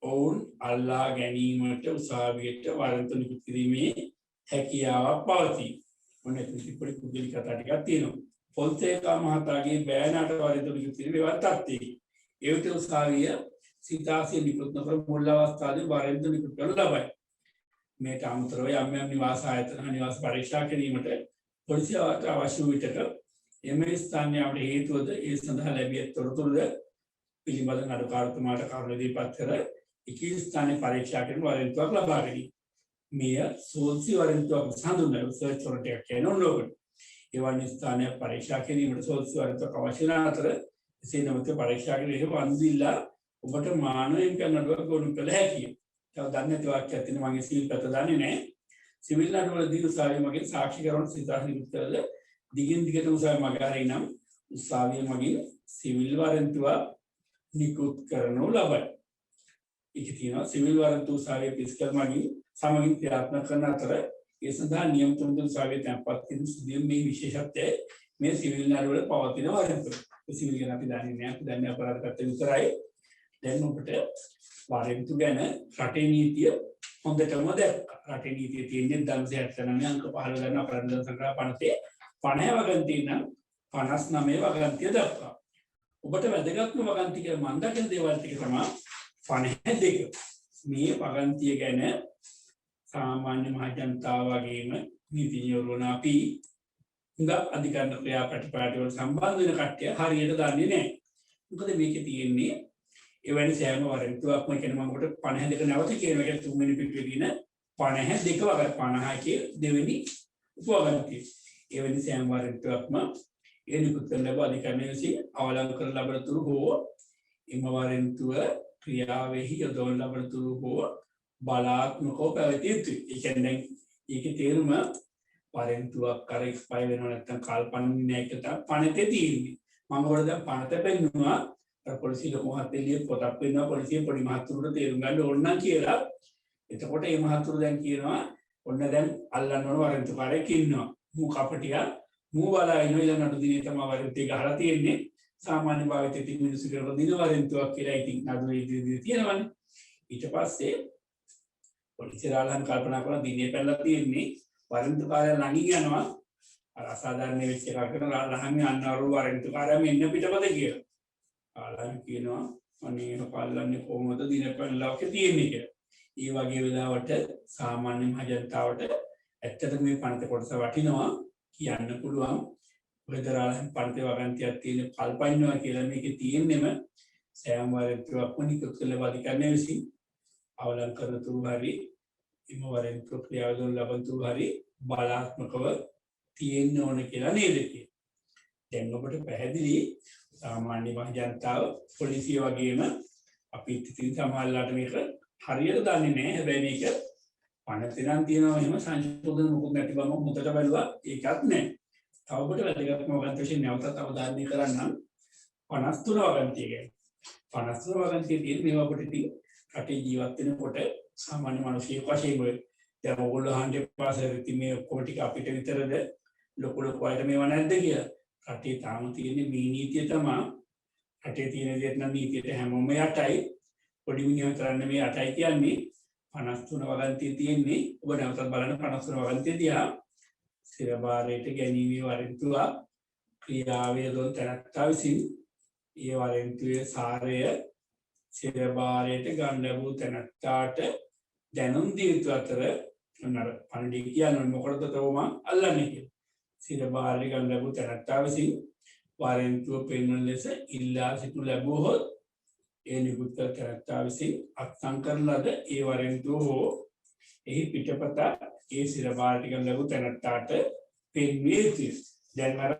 ඔවුන් අල්ලා ගැනීමට උසාවියට වරෙන්තු නිකුත් කිරීමේ හැකියාවක් පවතී. ඔන්න පොඩි පුද්ගලික කතා ටිකක් තියෙනවා. ෆොන්සේකා මහතාගේ බෑනට වරෙන්තු නිකුත් කිරීමේ තත්ත්වය. ඒ විට උසාවිය සිතාසිය නිකුත් නොකර මුල් අවස්ථාවේ වරෙන්තු නිකුත් කරනු ලබයි. මේට අමතරව යම් යම් නිවාස ආයතන නිවාස පරීක්ෂා කිරීමට පොලිසියට අවශ්‍ය වූ විටක එම ස්ථානයට හේතුවද ඒ සඳහා ලැබිය තොරතුරුද පිළිබඳ නඩුකාරතුමාට කරුණු ඉදිරිපත් කර එකී ස්ථානයේ පරීක්ෂා කරන වරෙන්තුවක් ලබා ගැනීම. මෙය සෝල්සි වරෙන්තුවක් හඳුන්වන සර්ච් වරන්ට් එකක් කියන ඕනෝකට. එවන් ස්ථානයක් පරීක්ෂා කිරීමට සෝල්සි වරෙන්තුවක් අවශ්‍ය වන අතර එසේ නැවත පරීක්ෂා කිරීම වන්දිලා ඔබට මානවයෙන් කරන නඩුවක් ගොනු කළ හැකියි. තව දන්නේ නැති වාක්‍යයක් තියෙන මගේ සිවිල් පැත්ත දන්නේ නැහැ. සිවිල් නඩුවලදී උසාවිය මගින් සාක්ෂිකරණ සිතාස් නිකුත් කරලා දිගින් දිගට උසාවිය මගහරින් නම් උසාවිය මගින් සිවිල් වරෙන්තුවක් නිකුත් කරනු ලබයි. ඒක තියෙනවා සිවිල් වරෙන්තු උසාවිය පිස්කල් මගින් සමගින් ක්‍රියාත්මක කරන අතර ඒ සඳහා නියම තුනකින් උසාවිය තැන්පත් කිරීම සිදුවීම මේ විශේෂත්වය මේ සිවිල් නඩුවල පවතින වරෙන්තු. ඒ සිවිල් ගැන අපි දන්නේ නැහැ. අපි දන්නේ අපරාධ පැත්තේ විතරයි. දැන් ඔබට වරෙන්තු ගැන රටේ නීතිය හොඳටම දැක්කා. රටේ නීතියේ තියෙන 269 අංක 15 ගන්න අපරාධ සංග්‍රහ 50 වගන්තිය නම් 59 වගන්තිය දක්වා. ඔබට වැදගත්ම වගන්තිය කියලා මම දකින දේවල් ටික තමයි 52. මේ වගන්තිය ගැන සාමාන්‍ය මහ ජනතාව වගේම නීතිඥවරුන් අපි හුඟක් අධිකරණ ක්‍රියාපටිපාටි වල සම්බන්ධ වෙන කට්ටිය හරියට දන්නේ නැහැ. මොකද මේකේ තියෙන්නේ එවැනි සෑම වරෙන්තුවක්ම කියන්නේ මම කොට 52 නැවත කියන එක තුන්වෙනි පිටුවේ තියෙන 52 වගේ 50 කිය දෙවෙනි උපවගන්තිය. එවැනි සෑම වරෙන්තුවක්ම ඒ නිකුත් කරන ලබ අධිකරණය විසින් අවලංගු කරන ලබනතුරු හෝ එම වරෙන්තුව ක්‍රියාවෙහි යොදවන ලබනතුරු හෝ බලාත්මකව පැවතිය යුතුයි. ඒ කියන්නේ ඒකේ තේරුම වරෙන්තුවක් කර එක්ස්පයර් වෙනව නැත්නම් කාල්පනික නෑකට පනතේ තියෙන්නේ. මම වල දැන් පනත බෙන්නවා පොලිසිය ලොකු මහත්තයෙලිය පොතක් වෙනවා පොලිසිය පොඩි මහතුරුට තේරුම් ගන්න ඕන නම් කියලා. එතකොට මේ මහතුරු දැන් කියනවා ඔන්න දැන් අල්ලන්න ඕන වරෙන්තුකාරයෙක් ඉන්නවා. මූ කපටියා මූ බලා ඉන්නවා ඊළඟ නඩු දිනේ තමයි වරෙන්තුව ගහලා තියෙන්නේ. සාමාන්‍ය භාවිතයේ තියෙන මිනිස්සු කරන දින වරෙන්තුවක් කියලා ඉතින් නඩු ඉදිරියේ තියෙනවනේ. ඊට පස්සේ පොලිසියලාන් කල්පනා කරන දිනේ පැනලා තියෙන්නේ වරෙන්තුකාරයා ළඟින් යනවා. අර අසාධාරණ වෙච්ච එකක් කරන ළහන් යන්නවරු වරෙන්තුකාරයා මෙන්න පිටපත කියලා. ආලන් කියනවා අනේ කල්ලන්නේ කොහොමද දින පැනලා ඔකේ තියෙන්නේ කියලා. ඒ වගේ වෙලාවට සාමාන්‍ය මහජනතාවට ඇත්තට මේ පනත කොටස වටිනවා කියන්න පුළුවන්. වෙදරාලෙන් පනතේ වගන්තියක් තියෙන කල්පයින්නවා කියලා මේකේ තියෙන්නෙම සෑම වරෙන්තුවක්ම නිකුත් කළ අධිකරණය විසින් අවලං කරන තුරු හරි එම වරෙන්තුව ක්‍රියාවලින් ලබන තුරු හරි බලාත්මකව තියෙන්න ඕන කියලා නේද කියන්නේ. දැන් ඔබට පැහැදිලි සාමාන්‍ය මහජනතාව පොලිසිය වගේම අපි ඉතින් සමහරලාට මේක හරියට දන්නේ නැහැ. හැබැයි මේක පනතේ නම් තියෙනවා එහෙම සංශෝධන මොකුත් නැති බව මුදට බැලුවා ඒකත් නැහැ. තව ඔබට වැදගත්ම වගන්තිය නැවතත් අවධානය කරන්නම් 53 වගන්තිය ගැන. 53 වගන්තිය තියෙන මේවා අපිට ඉතින් රටේ ජීවත් වෙනකොට සාමාන්‍ය මිනිස්සෙක් වශයෙන් ඔය දැන් ඔයගොල්ලෝ අහන්නේ පාසලේ ඉතින් මේ ඔක්කොම ටික අපිට විතරද ලොකු ලොකු අයට මේවා නැද්ද කියලා. රටේ තාම තියෙන මේ නීතිය තමයි රටේ තියෙන දේත් නම් නීතියට හැමෝම යටයි. පොඩි මිනිහා කරන්නේ මේ යටයි කියන්නේ 53 වගන්තිය තියෙන්නේ. ඔබ නැවතත් බලන්න 53 වගන්තිය දිහා සිරබාරයට ගැනීමේ වරෙන්තුවක් ක්‍රියාවේ දොන් තැනැත්තා විසින් ඒ වරෙන්තුවේ සාරය සිරබාරයට ගන්න ලැබූ තැනැත්තාට දැනුම් දිය යුතු අතර අර පණ්ඩිත කියන්නේ මොකටද තවම අල්ලන්නේ කියලා. සිරබාරයට ගන්න ලැබූ තැනැත්තා විසින් වරෙන්තුව පෙන්වන ලෙස ඉල්ලා සිටු ලැබුවහොත් ඒ නිකුත් කළ තැනැත්තා විසින් අත්සන් කරන ලද ඒ වරෙන්තුව හෝ එහි පිටපත ඒ සිරබාරයට ගන්න ලැබූ තැනැත්තාට පෙන්විය යුතුය. දැන් අර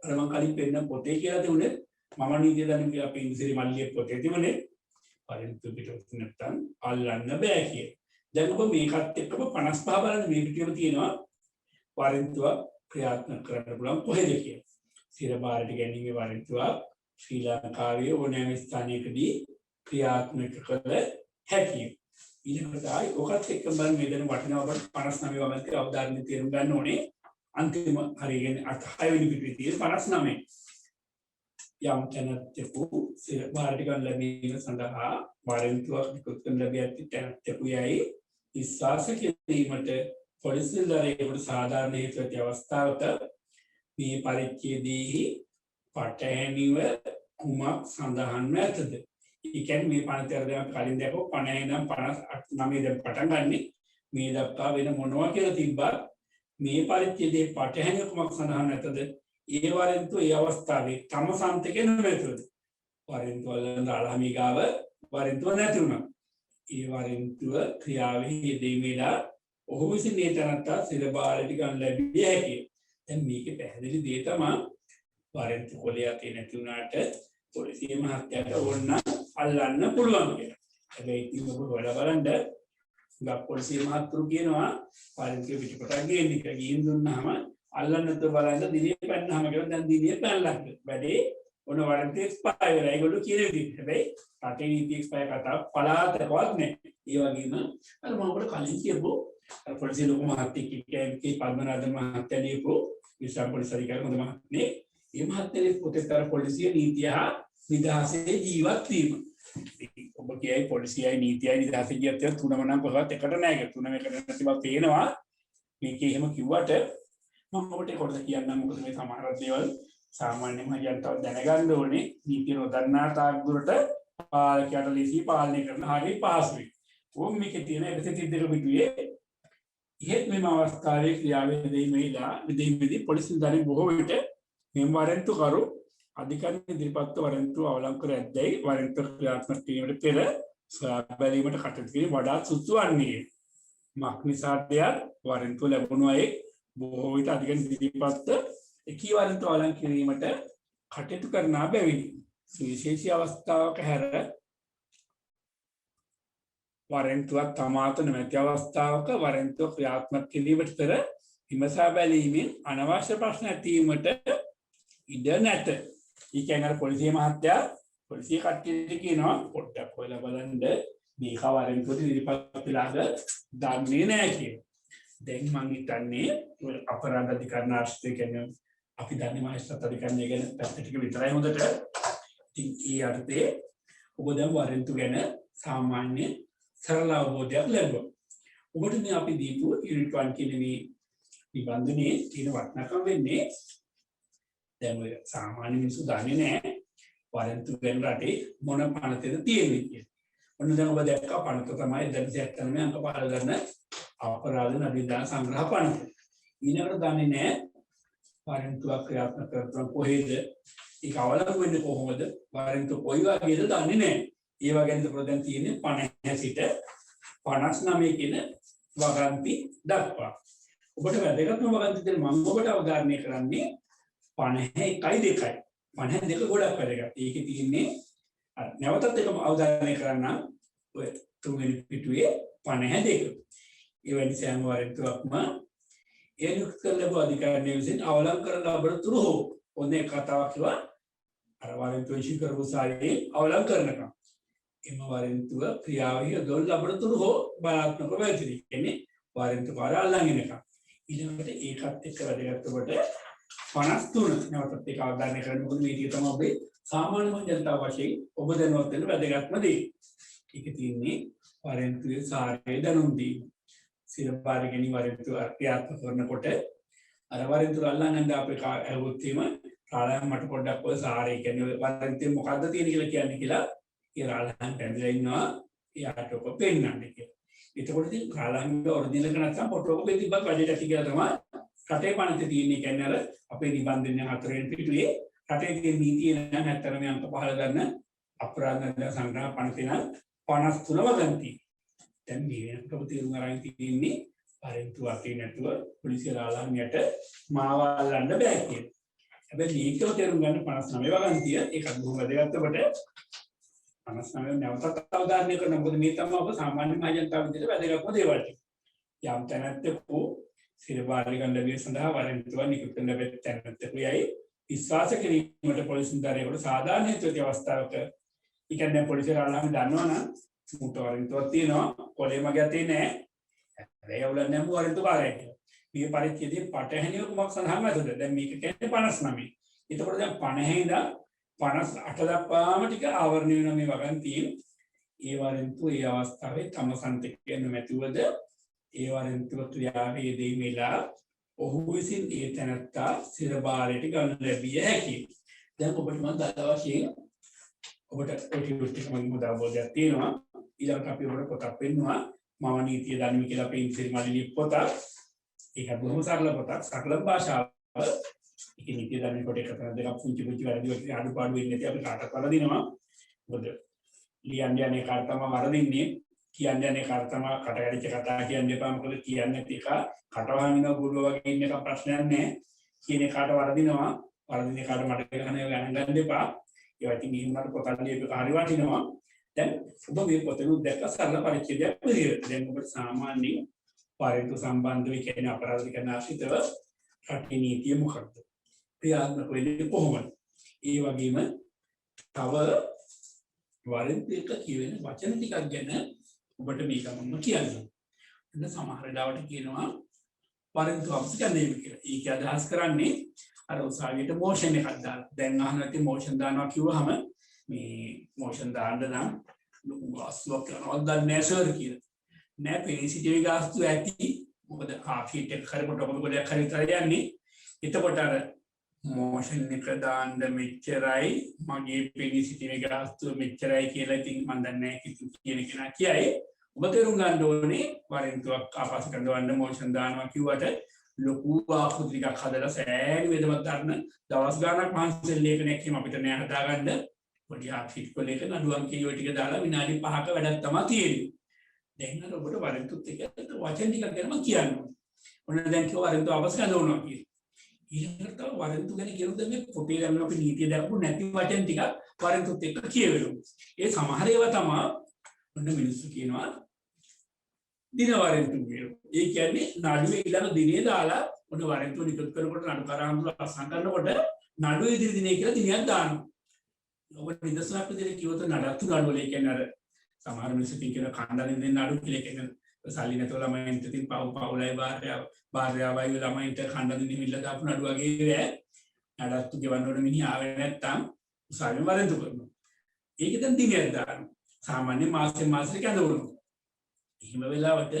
මම කලින් පෙන්න පොතේ කියලා තිබුණේ මම නීතිය දන්නේ කියලා අපි ඉන්දිසිරි මල්ලියේ පොතේ තිබුණේ වරෙන්තුව පිටපත නැත්තම් අල්ලන්න බෑ කියලා. දැන් ඔබ මේකත් එක්කම 55 බලන්න මේ පිටියම තියෙනවා වරෙන්තුව ක්‍රියාත්මක කරන්න පුළුවන් කොහෙද කියලා. සිරබාරයට ගැනීමේ වරෙන්තුව ශ්‍රී ලංකාවේ ඕනෑම ස්ථානයකදී ක්‍රියාත්මක කළ හැකියි. ඊළඟට ආයි ඔකත් එක්ක බලන්න මේ දෙන වටිනාවට 59 වගන්තිය අවධානය තේරුම් ගන්න ඕනේ. අන්තිම හරියගෙන 6 වෙනි පිටුවේ තියෙන 59. යම් තැනැත්තෙකු සිරබාරයට ගන්න ලැබීම සඳහා වරෙන්තුවක් නිකුත් කරන ලැබී ඇති තැනැත්තෙකු යයි විශ්වාස කිරීමට පොලිස් නිලධාරියෙකුට සාධාරණ හේතු ඇති අවස්ථාවක මේ පරිච්ඡේදයේ පටහැනිව කුමක් සඳහන්ව ඇතද? ඒ කියන්නේ මේ පනතේ අර දැන් කලින් දැකෝ 50 ඉඳන් 59 දැන් පටන් ගන්නෙ මේ දක්වා වෙන මොනවා කියලා තිබ්බත් මේ පරිච්ඡේදයේ පටහැනිව කුමක් සඳහන් ඇතද? ඒ වරෙන්තුව ඒ අවස්ථාවේ තම සන්තකේ නොමැතිවද? වරෙන්තුව දාලාමි ගාව වරෙන්තුව නැති වුණා. ඒ වරෙන්තුව ක්‍රියාවේ යෙදීමේලා ඔහු විසින් මේ තැනත්තා සිරබාරයට ගන්න ලැබිය හැකියි. දැන් මේකේ පැහැදිලි දේ තමයි වරෙන්තු කොලේ යතේ නැති වුණාට පොලිසිය මහත්තයාට ඕන අල්ලන්න පුළුවන් කියලා. හැබැයි ඉතින් ඔබ හොයලා බලන්න ගා පොලිසිය මහත්තුරු කියනවා වරෙන්තු පිටපතක් ගේන්න කියලා. ගිහින් දුන්නාම අල්ලන්නත් බලන්න දිනේ පැන්නාම කියලා දැන් දිනේ පැනලා වැඩේ ඔන වරෙන්තු එක්ස්පයර් වෙලා ඒගොල්ලෝ කියන විදිහට. හැබැයි රටේ නීති එක්ස්පයර් කතාව පලාතකවත් නැහැ. ඒ වගේම අර මම ඔබට කලින් කියපු පොලිසිය ලොකු මහත්තයෙක් කේ පද්මනාධ මහත්තයා ලියපු විශාල පොලිස් අධිකාරී හොඳ මහත්මයෙක්. මේ මහත්තයාගේ පොතේ තර පොලිසිය නීතිය හා නිදහසේ ජීවත් වීම. ඔබ කියයි පොලිසියයි නීතියයි නිදහසේ ජීවත් වෙන තුනම නම් කොහොමවත් එකට නැහැ. තුනම එකට නැති බව පේනවා. මේකේ එහෙම කිව්වට මම ඔබට කොටස කියන්නම්. මොකද මේ සමහර දේවල් සාමාන්‍යම ජනතාව දැනගන්න ඕනේ. නීතිය නොදන්නා තාක් දුරට පාලකයාට ලීසි පාලනය කරන හරිය පහසුයි. ඕම් මේකේ තියෙන 132 පිටුවේ ඉහෙත් මෙම අවස්ථාවේ ක්‍රියාවේ විදීමේදී පොලිස් නිලධාරීන් බොහෝ විට මෙම වරෙන්තු කරු අධිකරණ ඉදිරිපත් වරෙන්තු අවලං කර ඇද්දැයි වරෙන්තු ක්‍රියාත්මක කිරීමට පෙර සොයා බැලීමට කටයුතු කිරීම වඩාත් සුදුසු වන්නේ. මක් නිසාදයක් වරෙන්තු ලැබුණු අය බොහෝ විට අධිකරණ ඉදිරිපත් එකී වරෙන්තු අවලං කිරීමට කටයුතු කරනා බැවිනි. සුවිශේෂී අවස්ථාවක හැර වරෙන්තුවක් තමාට නොමැති අවස්ථාවක වරෙන්තුව ක්‍රියාත්මක කිරීමට පෙර විමසා බැලීමෙන් අනවශ්‍ය ප්‍රශ්න ඇතිවීමට ඉඩ නැත. ඒ කියන්නේ අර පොලිසිය මහත්තයා පොලිසිය කට්ටියට කියනවා පොඩ්ඩක් හොයලා බලන්න මේක වරෙන්තුවට ඉදිරිපත් වෙලාද දන්නේ නැහැ කියලා. දැන් මම හිතන්නේ අපරාධ අධිකරණ ආශ්‍රිතය කියන්නේ අපි දන්නේ මහේස්ත්‍රාත් අධිකරණය ගැන පැත්ත ටික විතරයි හොඳට. ඉතින් ඒ අර්ථයේ ඔබ දැන් වරෙන්තු ගැන සාමාන්‍ය සරල අවබෝධයක් ලැබුවා. ඔබට මේ අපි දීපු යුනිට් 1 කියන මේ නිබන්ධනයේ තියෙන වටිනාකම වෙන්නේ දැන් ඔය සාමාන්‍ය මිනිස්සු දන්නේ නැහැ වරෙන්තු ගැන රටේ මොන පනතද තියෙන්නේ කියලා. ඔන්න දැන් ඔබ දැක්කා පනත තමයි 279 අංක පහළ කරන අපරාධ නඩුදාන සංග්‍රහ පනත. ඊළඟට දන්නේ නැහැ වරෙන්තුවක් ක්‍රියාත්මක කරන කොහෙද ඒක අවලංගු වෙන්නේ කොහොමද වරෙන්තු කොයි වගේද දන්නේ නැහැ. ඒ වගේම ප්‍රධාන තියෙන්නේ 50 සිට 59 කියන වගන්ති දක්වා. ඔබට වැදගත්ම වගන්ති දෙක මම ඔබට අවධාරණය කරන්නේ 51යි 2යි. 52 ගොඩක් වැදගත්. ඒකේ තියෙන්නේ නැවතත් එක අවධාරණය කරන්න ඔය තුන්වෙනි පිටුවේ 52. ඒ වෙනි සෑම වරෙන්තුවක්ම ඒ නියුක්ත කළ ලැබූ අධිකාරිය විසින් අවලංගු කරන ලබනතුරු හෝ ඔන්නේ කතාවක් කිව්වා අර වරෙන්තුව ඉෂු කරපු සාරේ අවලංගු කරනකම් එම වරෙන්තුව ක්‍රියාවෙහි යොදවන ලබනතුරු හෝ බලාත්මක වෙතිරි කියන්නේ වරෙන්තුකාර අල්ලන් එනකම් ඊළඟට ඒකත් එක්ක වැදගත් කොට 53 නැවතත් ඒක අවධානය කරන්න මොකද මේ ටික තමයි ඔබේ සාමාන්‍ය ජනතාව වශයෙන් ඔබ දැනුවත් වෙන වැදගත්ම දේ. ඒක තියෙන්නේ වරෙන්තුවේ සාරේ දැනුම් දීම. සිරපාරේ ගෙනි වරෙන්තුව ක්‍රියාත්මක කරනකොට අර වරෙන්තුව අල්ලන්න අපේ ඇහුවොත් එහෙම රාලහන් මට පොඩ්ඩක් ඔය සාරේ කියන්නේ වරෙන්තුවේ මොකද්ද තියෙන්නේ කියලා කියන්නේ කියලා ඒ රාලහන් පැමිණලා ඉන්නවා එයාට ඔක පෙන්නන්නේ කියලා. එතකොට ඉතින් රාලහන්ගේ ඔරිජිනල් එක නැත්නම් ෆොටෝ එකේ තිබ්බත් වැඩේට ඇති කියලා තමයි රටේ පනතේ තියෙන්නේ. කියන්නේ අර අපේ නිබන්ධනය 4 වෙනි පිටුවේ රටේ තියෙන නීතිය නම් 73 අංක පහළ ගන්න අපරාධ නඩු සංග්‍රහ පනතේ නම් 53 වගන්ති. දැන් මේ වෙනකොට තේරුම් අරන් තියෙන්නේ වරෙන්තු අතේ නැතුව පොලිසිය රාලහන් යට මාව අල්ලන්න බෑ කියලා. හැබැයි මේකව තේරුම් ගන්න 59 වගන්තිය ඒකත් බොහොම වැදගත් කොට 59 නැවතත් අවධාරණය කරන මොකද මේ තමයි ඔබ සාමාන්‍ය මහජනතාව විදිහට වැදගත්ම දේවල් ටික. යම් තැනැත්තෙකු සිරපාරේ ගන්න ලැබීම සඳහා වරෙන්තුව නිකුත් ලැබෙත් තැනැත්තෙකුයි විශ්වාස කිරීමට පොලිසිය දරේකට සාධාරණ හේතු ඇති අවස්ථාවක ඒ කියන්නේ පොලිසිය රාලහන් දන්නවනම් මුට වරෙන්තුවක් තියෙනවා කොලේ මගේ අතේ නෑ හැබැයි අවුලක් නැමු වරෙන්තුකාරයෙක් මේ පරිච්ඡේදයේ පටහැනිව කුමක් සඳහන් වෙතද දැන් මේක කියන්නේ 59. එතකොට දැන් 50 ඉඳන් 58 දක්වාම ටික ආවරණය වෙන මේ වගන්තියෙන් ඒ වරෙන්තුව ඒ අවස්ථාවේ තම සන්තකයන් මැතිවද ඒ වරෙන්තුව ක්‍රියාවේ යෙදීමේලා ඔහු විසින් ඒ තැනත්තා සිරබාරයට ගන්න ලැබිය හැකියි. දැන් ඔබට මම දල වශයෙන් ඔබට ඔටිවිස්ටික් මම මුදාවෝදයක් තියෙනවා. ඊළඟට අපි ඔබට පොතක් පෙන්නවා මම නීතිය දන්නේ කියලා අපේ ඉන්සිරි මල්ලි පොතක්. ඒක බොහොම සරල පොතක්. සරල භාෂාව. ඒක නීතිය දන්නේ කොට එක තැන දෙකක් පුංචි පුංචි වැරදි වලට අඩුපාඩු වෙන්නේ නැති අපි කාටවත් වරදිනවා. මොකද ලියන්නේ අනේ කාට තමයි වරදින්නේ කියන්නේ අනේ කාට තමයි කටකඩිච්ච කතා කියන්න එපා මොකද කියන්නේ නැති එක කටවහමින ගුරුව වගේ ඉන්න එක ප්‍රශ්නයක් නැහැ. කියන කාට වරදිනවා වරදින කාට මට ගන්න ගණන් ගන්න එපා. ඒවා ඉතින් ගිහින් පොතක් ලියපු කාර්ය වටිනවා. දැන් ඔබ මේ පොතේ දැක්ක සරල පරිච්ඡේදයක් විදියට දැන් ඔබට සාමාන්‍ය වරෙන්තු සම්බන්ධව කියන්නේ අපරාධ කරන ආශ්‍රිතව රටේ නීතිය මොකක්ද? ක්‍රියාත්මක වෙන්නේ කොහොමද? ඒ වගේම තව වරෙන්තු එක කියවෙන වචන ටිකක් ගැන ඔබට මේක මම කියන්නම්. එන්න සමහර දාවට කියනවා වරෙන්තු අපසිකන්නේ කියලා. ඒක අදහස් කරන්නේ අර උසාවියට මොෂන් එකක් දාලා. දැන් අහන නැති මොෂන් දානවා කිව්වහම මේ මොෂන් දාන්න නම් ලොකු ගාස්තුවක් කරනවද දන්නේ නැහැ සර් කියලා. නෑ පෙනිසිටිවි ගාස්තුව ඇති. මොකද හාෆ් හීට් එක කරපොට ඔබ ගොඩක් හරි විතර යන්නේ. එතකොට අර මොෂන් එක දාන්න මෙච්චරයි මගේ පෙනිසිටිවි ගාස්තුව මෙච්චරයි කියලා ඉතින් මම දන්නේ නැහැ කියන කෙනා කියයි. ඔබ තේරුම් ගන්න ඕනේ වරෙන්තුවක් ආපස්සට කරවන්න මොෂන් දානවා කිව්වට ලොකු ආපුත් ටිකක් හදලා සෑහෙන වේදමත් ගන්න දවස් ගාණක් මහන්සියෙන් ලේඛනයක් එහෙම අපිට නෑ හදාගන්න පොඩි ආෆිට් කොලේක නඩුවක් කියෝ ටික දාලා විනාඩි 5ක වැඩක් තමයි තියෙන්නේ. දැන් අර ඔබට වරෙන්තුත් එක වචන ටිකක් ගැන මම කියන්නම්. ඔන්න දැන් කිව්ව වරෙන්තු අවශ්‍ය කරනවා කියලා. ඊළඟට වරෙන්තු ගැන කියනොත් මේ පොතේ ගන්න අපි නීතිය දැක්කු නැති වචන ටිකක් වරෙන්තුත් එක්ක කියවෙනවා. ඒ සමහර ඒවා තමයි ඔන්න මිනිස්සු කියනවා දින වරෙන්තු කියනවා. ඒ කියන්නේ නඩුවේ ඊළඟ දිනේ දාලා ඔන්න වරෙන්තු නිකුත් කරනකොට නඩුකාරාන්තුල අසං කරනකොට නඩුවේ ඉදිරි දිනේ කියලා දිනයක් දානවා. ඔබ නිදර්ශනයක් විදිහට කිව්වොත් නඩත්තු නඩුවල කියන්නේ අර සමහර මිනිස්සු කියන කණ්ඩායම් දෙන්න නඩු කියලා කියන සල්ලි නැතුව ළමයින්ට ඉතින් පවුලයි භාර්යාවයි ළමයින්ට කන්න දෙන්න හිල්ල දාපු නඩු වගේ නඩත්තු ගෙවන්න ඕන මිනිහා ආවේ නැත්තම් උසාවියෙන් වරෙන්තු කරනවා. ඒක දැන් දිනයක් දානවා. සාමාන්‍ය මාසෙන් මාසෙට කැඳවනවා. එහෙම වෙලාවට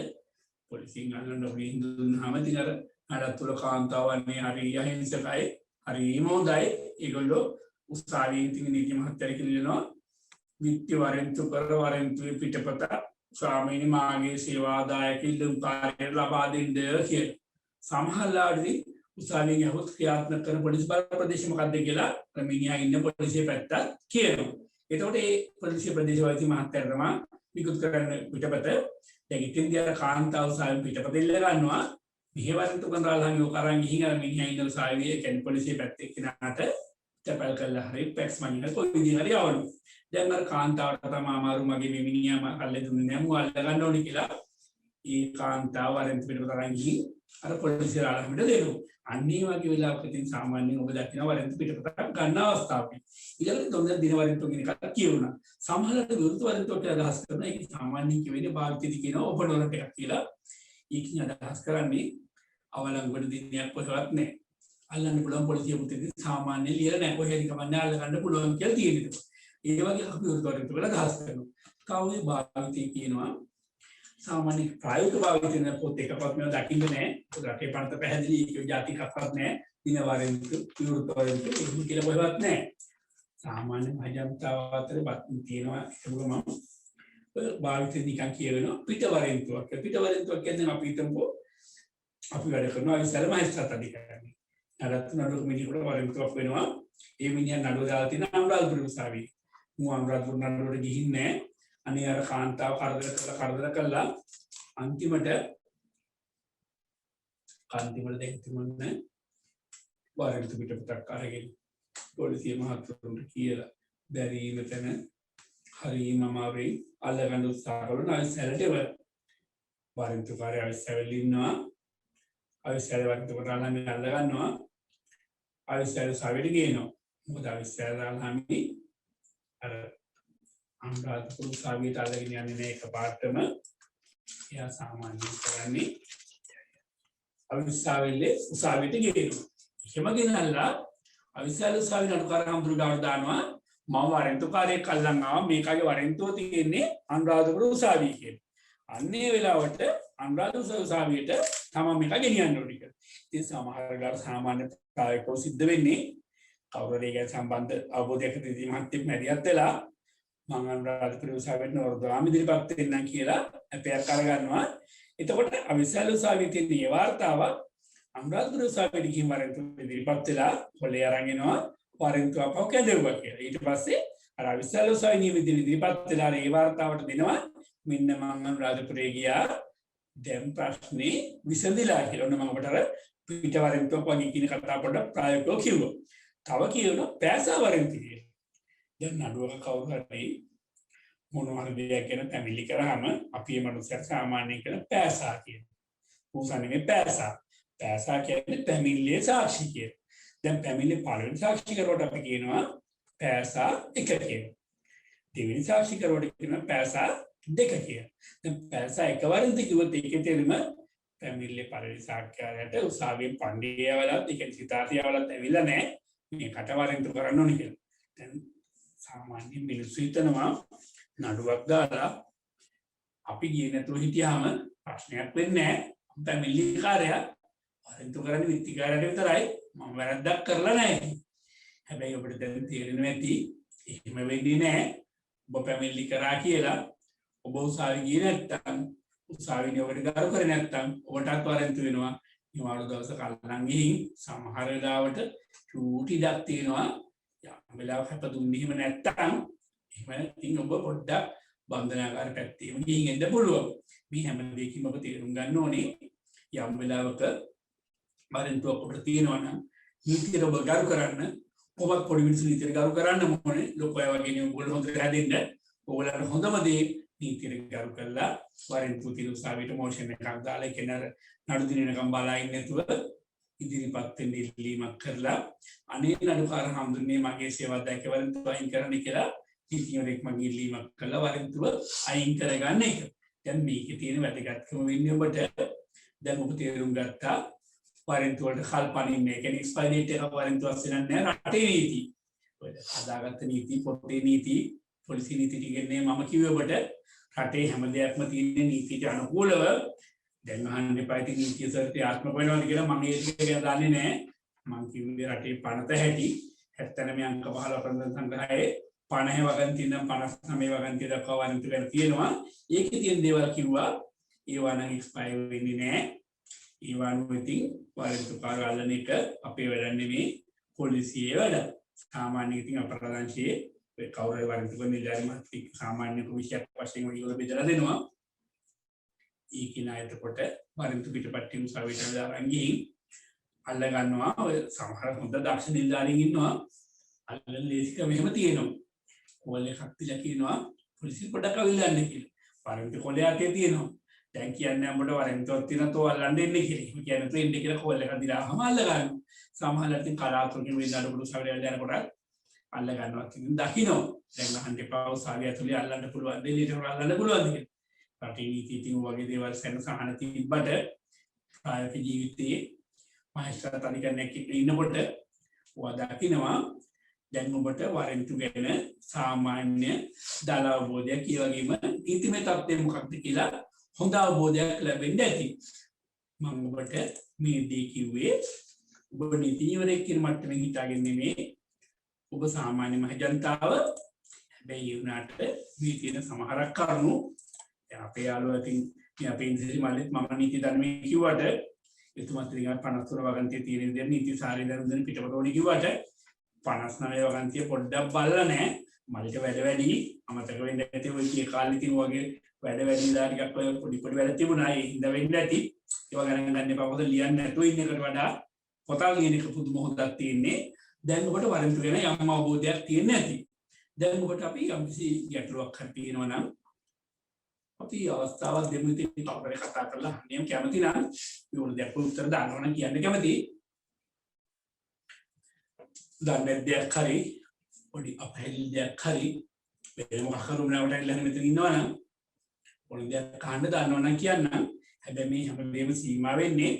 පොලිසියෙන් අල්ලන්න ඕනේ දුන්නාම ඉතින් අර නඩත්තුල කාන්තාවන්නේ හරි අහිංසකයි හරිම හොඳයි. ඒගොල්ලෝ උසාවියෙන් ඉතින් නීති මහත්තයා කියනවා විත්ති වරෙන්තු කර වරෙන්තුවේ පිටපත ස්වාමීනි මාගේ සේවාදායක ඉල්ලුම් කාර්යයට ලබා දෙන්න කියලා. සමහරවිට උසාවියෙන් යහොත් ක්‍රියාත්මක කරන පොලිස් බල ප්‍රදේශ මොකක්ද කියලා මිනිහා ඉන්න පොලිසිය පැත්තත් කියනවා. එතකොට ඒ පොලිසිය ප්‍රදේශවාසි මහත්තයා තමයි නිකුත් කරන්න පිටපත. දැන් ඉතින්දී අර කාන්තාව උසාවියෙන් පිටපත ඉල්ල ගන්නවා. මෙහෙවරන්තු කරනවාලම ඔය කරන් ගිහින් අර මිනිහා ඉන්න උසාවියේ කෙන් පොලිසිය පැත්තේ කෙනාට තැපල් කරලා හරි පැක්ස් මනින කොයි විදිහට හරි ආවලු. දැන් අර කාන්තාවට තමයි අමාරු මගේ මේ මිනිහා මම කල්ලේ දුන්නේ නැහැ මු අල්ල ගන්න ඕනේ කියලා. ඒ කාන්තාව වරෙන්තු පිටපත අරන් ගිහින් අර පොලිසිය ආලමට දෙනවා. අන්නේ වගේ වෙලාවක ඉතින් සාමාන්‍යයෙන් ඔබ දකින්න වරෙන්තු පිටපතක් ගන්න අවස්ථාවක්. ඊළඟට තුන් දින වරෙන්තු කියන එකක් කියුණා. සමහරවිට විරුද්ධ වරෙන්තුවට අදහස් කරන ඒක සාමාන්‍යයෙන් කියවෙන්නේ භාවිතදී කියනවා ඔපනොරට එකක් කියලා. ඒකින් අදහස් කරන්නේ අවලංගුවට දිනයක් කොහෙවත් නැහැ. අල්ලන්න පුළුවන් පොලිසිය පුතේ සාමාන්‍ය ලියලා නැහැ කොහෙද කමන්නේ අල්ල ගන්න පුළුවන් කියලා තියෙනවා. ඒ වගේ අපි විරුද්ධ වරෙන්තුවල අදහස් කරනවා. කවුරු භාවිතී කියනවා සාමාන්‍ය ප්‍රායෝගික භාවිතන පොත් එකක්වත් මම දකින්න නැහැ. රටේ පනත පැහැදිලි ඒක જાතිකක්වත් නැහැ. දින වරෙන්තු විරුද්ධ වරෙන්තු ඒක කියලා කොහෙවත් නැහැ. සාමාන්‍ය මහජනතාව අතර තියෙනවා ඒක මම භාවිතේ නිකන් කියවෙනවා පිටවරෙන්තුවක්. පිටවරෙන්තුවක් කියන්නේ අපි හිතමු අපි වැඩ කරනවා ඉස්සර මහේස්ත්‍රාත් අධිකාරිය. නඩත්තු මිනිහට වරෙන්තුවක් වෙනවා. ඒ මිනිහා නඩුව දාලා තියෙන අනුරාධපුර උසාවියේ. මු අනුරාධපුර නඩුවට ගිහින් නැහැ. අනේ අර කාන්තාව කරදර කළා අන්තිමට දැන් තුමන්න වරෙන්තු පිටපතක් අරගෙන පොලිසිය මහත්වරුන්ට කියලා බැරිම තැන හරිම අමාරුයි අල්ලගන්න උත්සාහ කරනවා. අවිස්සලට වරෙන්තුකාරය අවිස්සවල ඉන්නවා. අවිස්සල වරෙන්තු කරලා නම් අල්ල ගන්නවා. අවිස්සල සාවෙට ගේනවා. මොකද අවිස්සල දාලාමි අර අනුරාධපුර උසාවියට අල්ලගෙන යන්නේ නැහැ එකපාරටම. එයා සාමාන්‍යයෙන් කරන්නේ අවිස්සාවෙල්ලේ උසාවියට ගේනවා. එහෙම ගෙනල්ලා අවිස්සල උසාවියට අනුකාර හඳුරු ගාවට දානවා. මම වරෙන්තුකාරයෙක් අල්ලන් ආවා මේකගේ වරෙන්තුව තියෙන්නේ අනුරාධපුර උසාවිය කියලා. අන්නේ වෙලාවට අනුරාධපුර උසාවියට තමයි මේක ගෙනියන්න ඕනේ කියලා. ඉතින් සමහර වෙලාවට සාමාන්‍ය ප්‍රායෝගිකව සිද්ධ වෙන්නේ කවුරුහරි ඒක සම්බන්ධ අවබෝධයක් තියදී මහත්යෙක් මැදිහත් වෙලා මම අනුරාධපුර උසාවියට නෝර්දාම ඉදිරිපත් වෙන්නම් කියලා අපේක් අරගන්නවා. එතකොට අවිස්සල උසාවියේ තියෙන මේ වාර්තාව අනුරාධපුර උසාවියට ගිහින් වරෙන්තුව ඉදිරිපත් වෙලා පොලේ අරන් එනවා. වරෙන්තුව අපව කැදෙව්වා කියලා. ඊට පස්සේ අර අවිස්සල උසාවියේ නියමිත ඉදිරිපත් වෙලා ඒ වාර්තාවට දෙනවා මෙන්න මම අනුරාධපුරේ ගියා දැන් ප්‍රශ්නේ විසඳිලා කියලා. ඔන්න මම ඔබට අර පිට වරෙන්තුවක් වගේ කියන කතාව පොඩ්ඩක් ප්‍රායෝගිකව කිව්වා. තව කියනවා පෑසා වරෙන්තුව කියලා. දැන් නඩුවක කවුරු හරි මොනවා හරි දෙයක් ගැන පැමිණිලි කරාම අපි මේ මනුස්සයා සාමාන්‍යයෙන් කියන පෑසා කියනවා. උසන්නේ පෑසා. පෑසා කියන්නේ පැමිණිලියේ සාක්ෂි කියලා. දැන් පැමිණිලි පළවෙනි සාක්ෂි කරුවට අපි කියනවා පෑසා 1 කියලා. දෙවෙනි සාක්ෂි කරුවට කියනවා පෑසා 2 කියලා. දැන් පෑසා එකවරින්ද කිව්වොත් ඒකේ තේරුම පැමිණිලි පළවෙනි සාක්ෂියට උසාවියෙන් පණ්ඩිතයවලත් ඒ කියන්නේ සිතාතියවලත් ඇවිල්ලා නැහැ. මේ කටවරින්තු කරන්න ඕනේ කියලා. දැන් සාමාන්‍ය මිනිස්සු හිතනවා නඩුවක් දාලා අපි ගියේ නැතුව හිටියාම ප්‍රශ්නයක් වෙන්නේ නැහැ. පැමිණිලිකාරයා වරෙන්තු කරන්නේ විත්තිකාරයට විතරයි. මම වැරද්දක් කරලා නැහැ. හැබැයි ඔබට දැන් තේරෙනවා ඇති එහෙම වෙන්නේ නැහැ. ඔබ පැමිණිලි කරා කියලා ඔබ උසාවිය ගියේ නැත්තම් උසාවියේ ඔබට ගරු කරේ නැත්තම් ඔබටත් වරෙන්තු වෙනවා. නිවාඩු දවස කල්ලන් ගිහින් සමහර වෙලාවට චූටි ඉඩක් තියෙනවා. යම් වෙලාවක අප දුන්නේ එහෙම නැත්තම් එහෙම ඉතින් ඔබ පොඩ්ඩක් බන්ධනාගාර පැත්තේම ගිහින් එන්න පුළුවන්. මේ හැම දෙයකින්ම ඔබ තේරුම් ගන්න ඕනේ යම් වෙලාවක වරෙන්තුවක් ඔබට තියෙනවා නම් නීතියට ඔබ ගරු කරන්න ඔබත් පොඩි මිනිස්සු නීතියට ගරු කරන්න ඕනේ. ලොකෝ අය වගේ නේ ඔයගොල්ලෝ හොඳට හැදෙන්න. ඔයගොල්ලන්ට හොඳම දේ නීතියට ගරු කරලා වරෙන්තුව තියෙන උසාවියට මොෂන් එකක් දාලා කියන නඩු දිනනකම් බලා ඉන්නේ නැතුව ඉදිරිපත් වෙන්න ඉල්ලීමක් කරලා අනේ නඩුකාර හඳුන්නේ මගේ සේවාදායක වරෙන්තුව අයින් කරන්න කියලා ඉතිවරෙක් මගේ ඉල්ලීමක් කළා වරෙන්තුව අයින් කරගන්න එක. දැන් මේකේ තියෙන වැදගත්කම වෙන්නේ ඔබට දැන් ඔබ තේරුම් ගත්තා පරින්තු වලට කල්පනින්නේ ඒ කියන්නේ එක්ස්පයරි ඩේට් එක පරින්තු වශයෙන් නැහැ රටේ නීති. ඔය හදාගත්ත නීති පොතේ නීති පොලිසි නීති ටිකන්නේ මම කිව්වේ ඔබට රටේ හැම දෙයක්ම තියෙන නීතියට අනුකූලව දැන් අහන්න එපා ඉතින් නීතිය සර් ක්‍රියාත්මක වෙනවද කියලා මම ඒක ගැන දන්නේ නැහැ. මම කිව්වේ රටේ පනත හැටි 79 අංක 15 ප්‍රබන්ධ සංග්‍රහයේ 50 වගන්ති ඉඳන් 59 වගන්ති දක්වා වරන්තු කරලා තියෙනවා. ඒකේ තියෙන දේවල් කිව්වා ඒවා නම් එක්ස්පයර් වෙන්නේ නැහැ. ඒවා නුවතින් වරන්තු කාර්යාලන එක අපේ වැඩ නෙමෙයි පොලිසියේ වැඩ. සාමාන්‍ය ඉතින් අපරාධංශයේ ඒ කවුරු වරන්තු කරන නිලධාරියෙක් සාමාන්‍ය කුමිෂයක් වශයෙන් ඒගොල්ලෝ බෙදලා දෙනවා. ඒකින එතකොට වරන්තු පිටපත්ති උසාවියට දාගෙන ගිහින් අල්ල ගන්නවා. ඔය සමහර හොඳ දක්ෂ නිලධාරීන් ඉන්නවා. අල්ලන ලේසික මෙහෙම තියෙනවා. කොල්ල එකක් තියලා කියනවා පොලිසිය පොඩක් අවිල්ලන්නේ කියලා. වරන්තු කොලේ අතේ තියෙනවා. දැන් කියන්නේ අපිට වරන්තුවක් තියෙනවා තෝ අල්ලන්න එන්නේ කියලා. ඒ කියන්නේ තෝ එන්නේ කියලා කොල්ල එකක් දිලාම අල්ල ගන්නවා. සමහරවිට ඉතින් කලාතුරකින් වෙන අඩු උසාවියට යනකොට අල්ල ගන්නවා. ඉතින් දකින්න දැන් අහන්න එපා උසාවිය ඇතුලේ අල්ලන්න පුළුවන් දෙලියට අල්ලන්න පුළුවන් කියලා. රටේ නීති ඉතින් වගේ දේවල් සැනසහන තිබ්බට ප්‍රායෝගික ජීවිතයේ මහේස්ත්‍රාත් අධිකරණයක් ඉන්නකොට ඔයා දකින්නවා දැන් ඔබට වරන්තු ගැන සාමාන්‍ය දල අවබෝධයක් ඒ වගේම නීතිමය තත්ත්වය මොකක්ද කියලා හොඳ අවබෝධයක් ලැබෙන්න ඇති. මම ඔබට මේ දේ කිව්වේ ඔබ නීතිඥවරයෙක් කියන මට්ටමින් හිතාගෙන නෙමෙයි ඔබ සාමාන්‍ය මහ ජනතාව. හැබැයි ඒ වුණාට මේ තියෙන සමහරක් කරුණු අපේ යාළුවා ඉතින් මේ අපේ ඉන්දිරි මල්ලිත් මම නීති ධර්මයේ කිව්වට එතුමාත් ඉතින් 53 වගන්තිය තියෙන විදිහට නීති සාරි දරුදෙන පිටපත ඕනේ කිව්වට 59 වගන්තිය පොඩ්ඩක් බලලා නැහැ. මල්ලිට වැඩ වැඩි අමතක වෙන්න ඇති ඔය කී කාලේ ඉතින් වගේ වැඩ වැඩිලා ටිකක් ඔය පොඩි පොඩි වැඩ තිබුණා. ඒ හින්දා වෙන්න ඇති. ඒවා ගණන් ගන්න එපා. මොකද ලියන්න නැතුව ඉන්න එකට වඩා පොතල් ලියන එක පුදුම හොඳක් තියෙන්නේ. දැන් ඔබට වරන්තු ගැන යම් අවබෝධයක් තියෙන්න ඇති. දැන් ඔබට අපි යම්කිසි ගැටලුවක් හරි තියෙනවා නම් අපි අවස්ථාවක් දෙමු ඉතින් කවුරුහරි කතා කරලා නියම කැමති නම් මේගොල්ලෝ දැක්ක උත්තර දානවා නම් කියන්න කැමති. දන්නේ දෙයක් හරි පොඩි අපහැරි දෙයක් හරි වෙන මොකක් හරි උනාවට ඇවිල්ලා මෙතන ඉන්නවනම් පොඩි දෙයක් අහන්න දානවා නම් කියන්න. හැබැයි මේ හැමදේම සීමා වෙන්නේ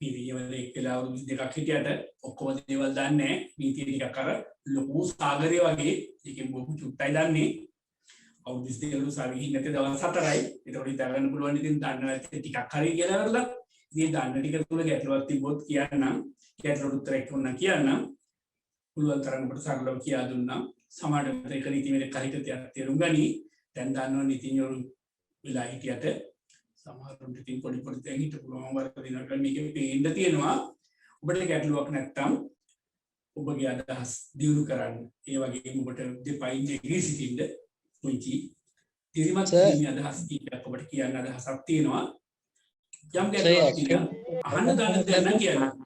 පිරියවලේ කියලා අවුරුදු 2ක් හිටියට ඔක්කොම දේවල් දන්නේ නැහැ. නීතිය ටිකක් අර ලොකු සාගරය වගේ ඒකෙන් බොහොම චුට්ටයි දන්නේ. අවුරුදු 2කට උසාවියේ ඉන්න නැති දවස් 4යි. ඒතකොට හිතා ගන්න පුළුවන් ඉතින් දන්නවා ටිකක් හරි කියලා කරලා ඉතින් දන්න ටික තුල ගැටලුවක් තිබ්බොත් කියන්නම්. ගැටලුවට උත්තරයක් දුන්නා කියන්නම්. පුළුවන් තරම් අපිට සරලව කියා දුන්නා. සමාජයට ඒක නීතිමය කහිත තේරුම් ගනි. දැන් දන්නව නීතිඥවරු වෙලා හිටියට සමහරුන්ට ඉතින් පොඩි පොඩි තැන් හිටපු ගමන් වරක දිනකට මේකේ පේන්න තියෙනවා. ඔබට ගැටලුවක් නැත්තම් ඔබගේ අදහස් දියුණු කරන්න. ඒ වගේම ඔබට දෙපයින් එගී සිටින්න පුංචි තිරිමත් මේ අදහස් කීයක් ඔබට කියන්න අදහසක් තියෙනවා. යම් ගැටලුවක් තියෙනවා අහන්න ගන්න දෙයක් නම් කියන්න.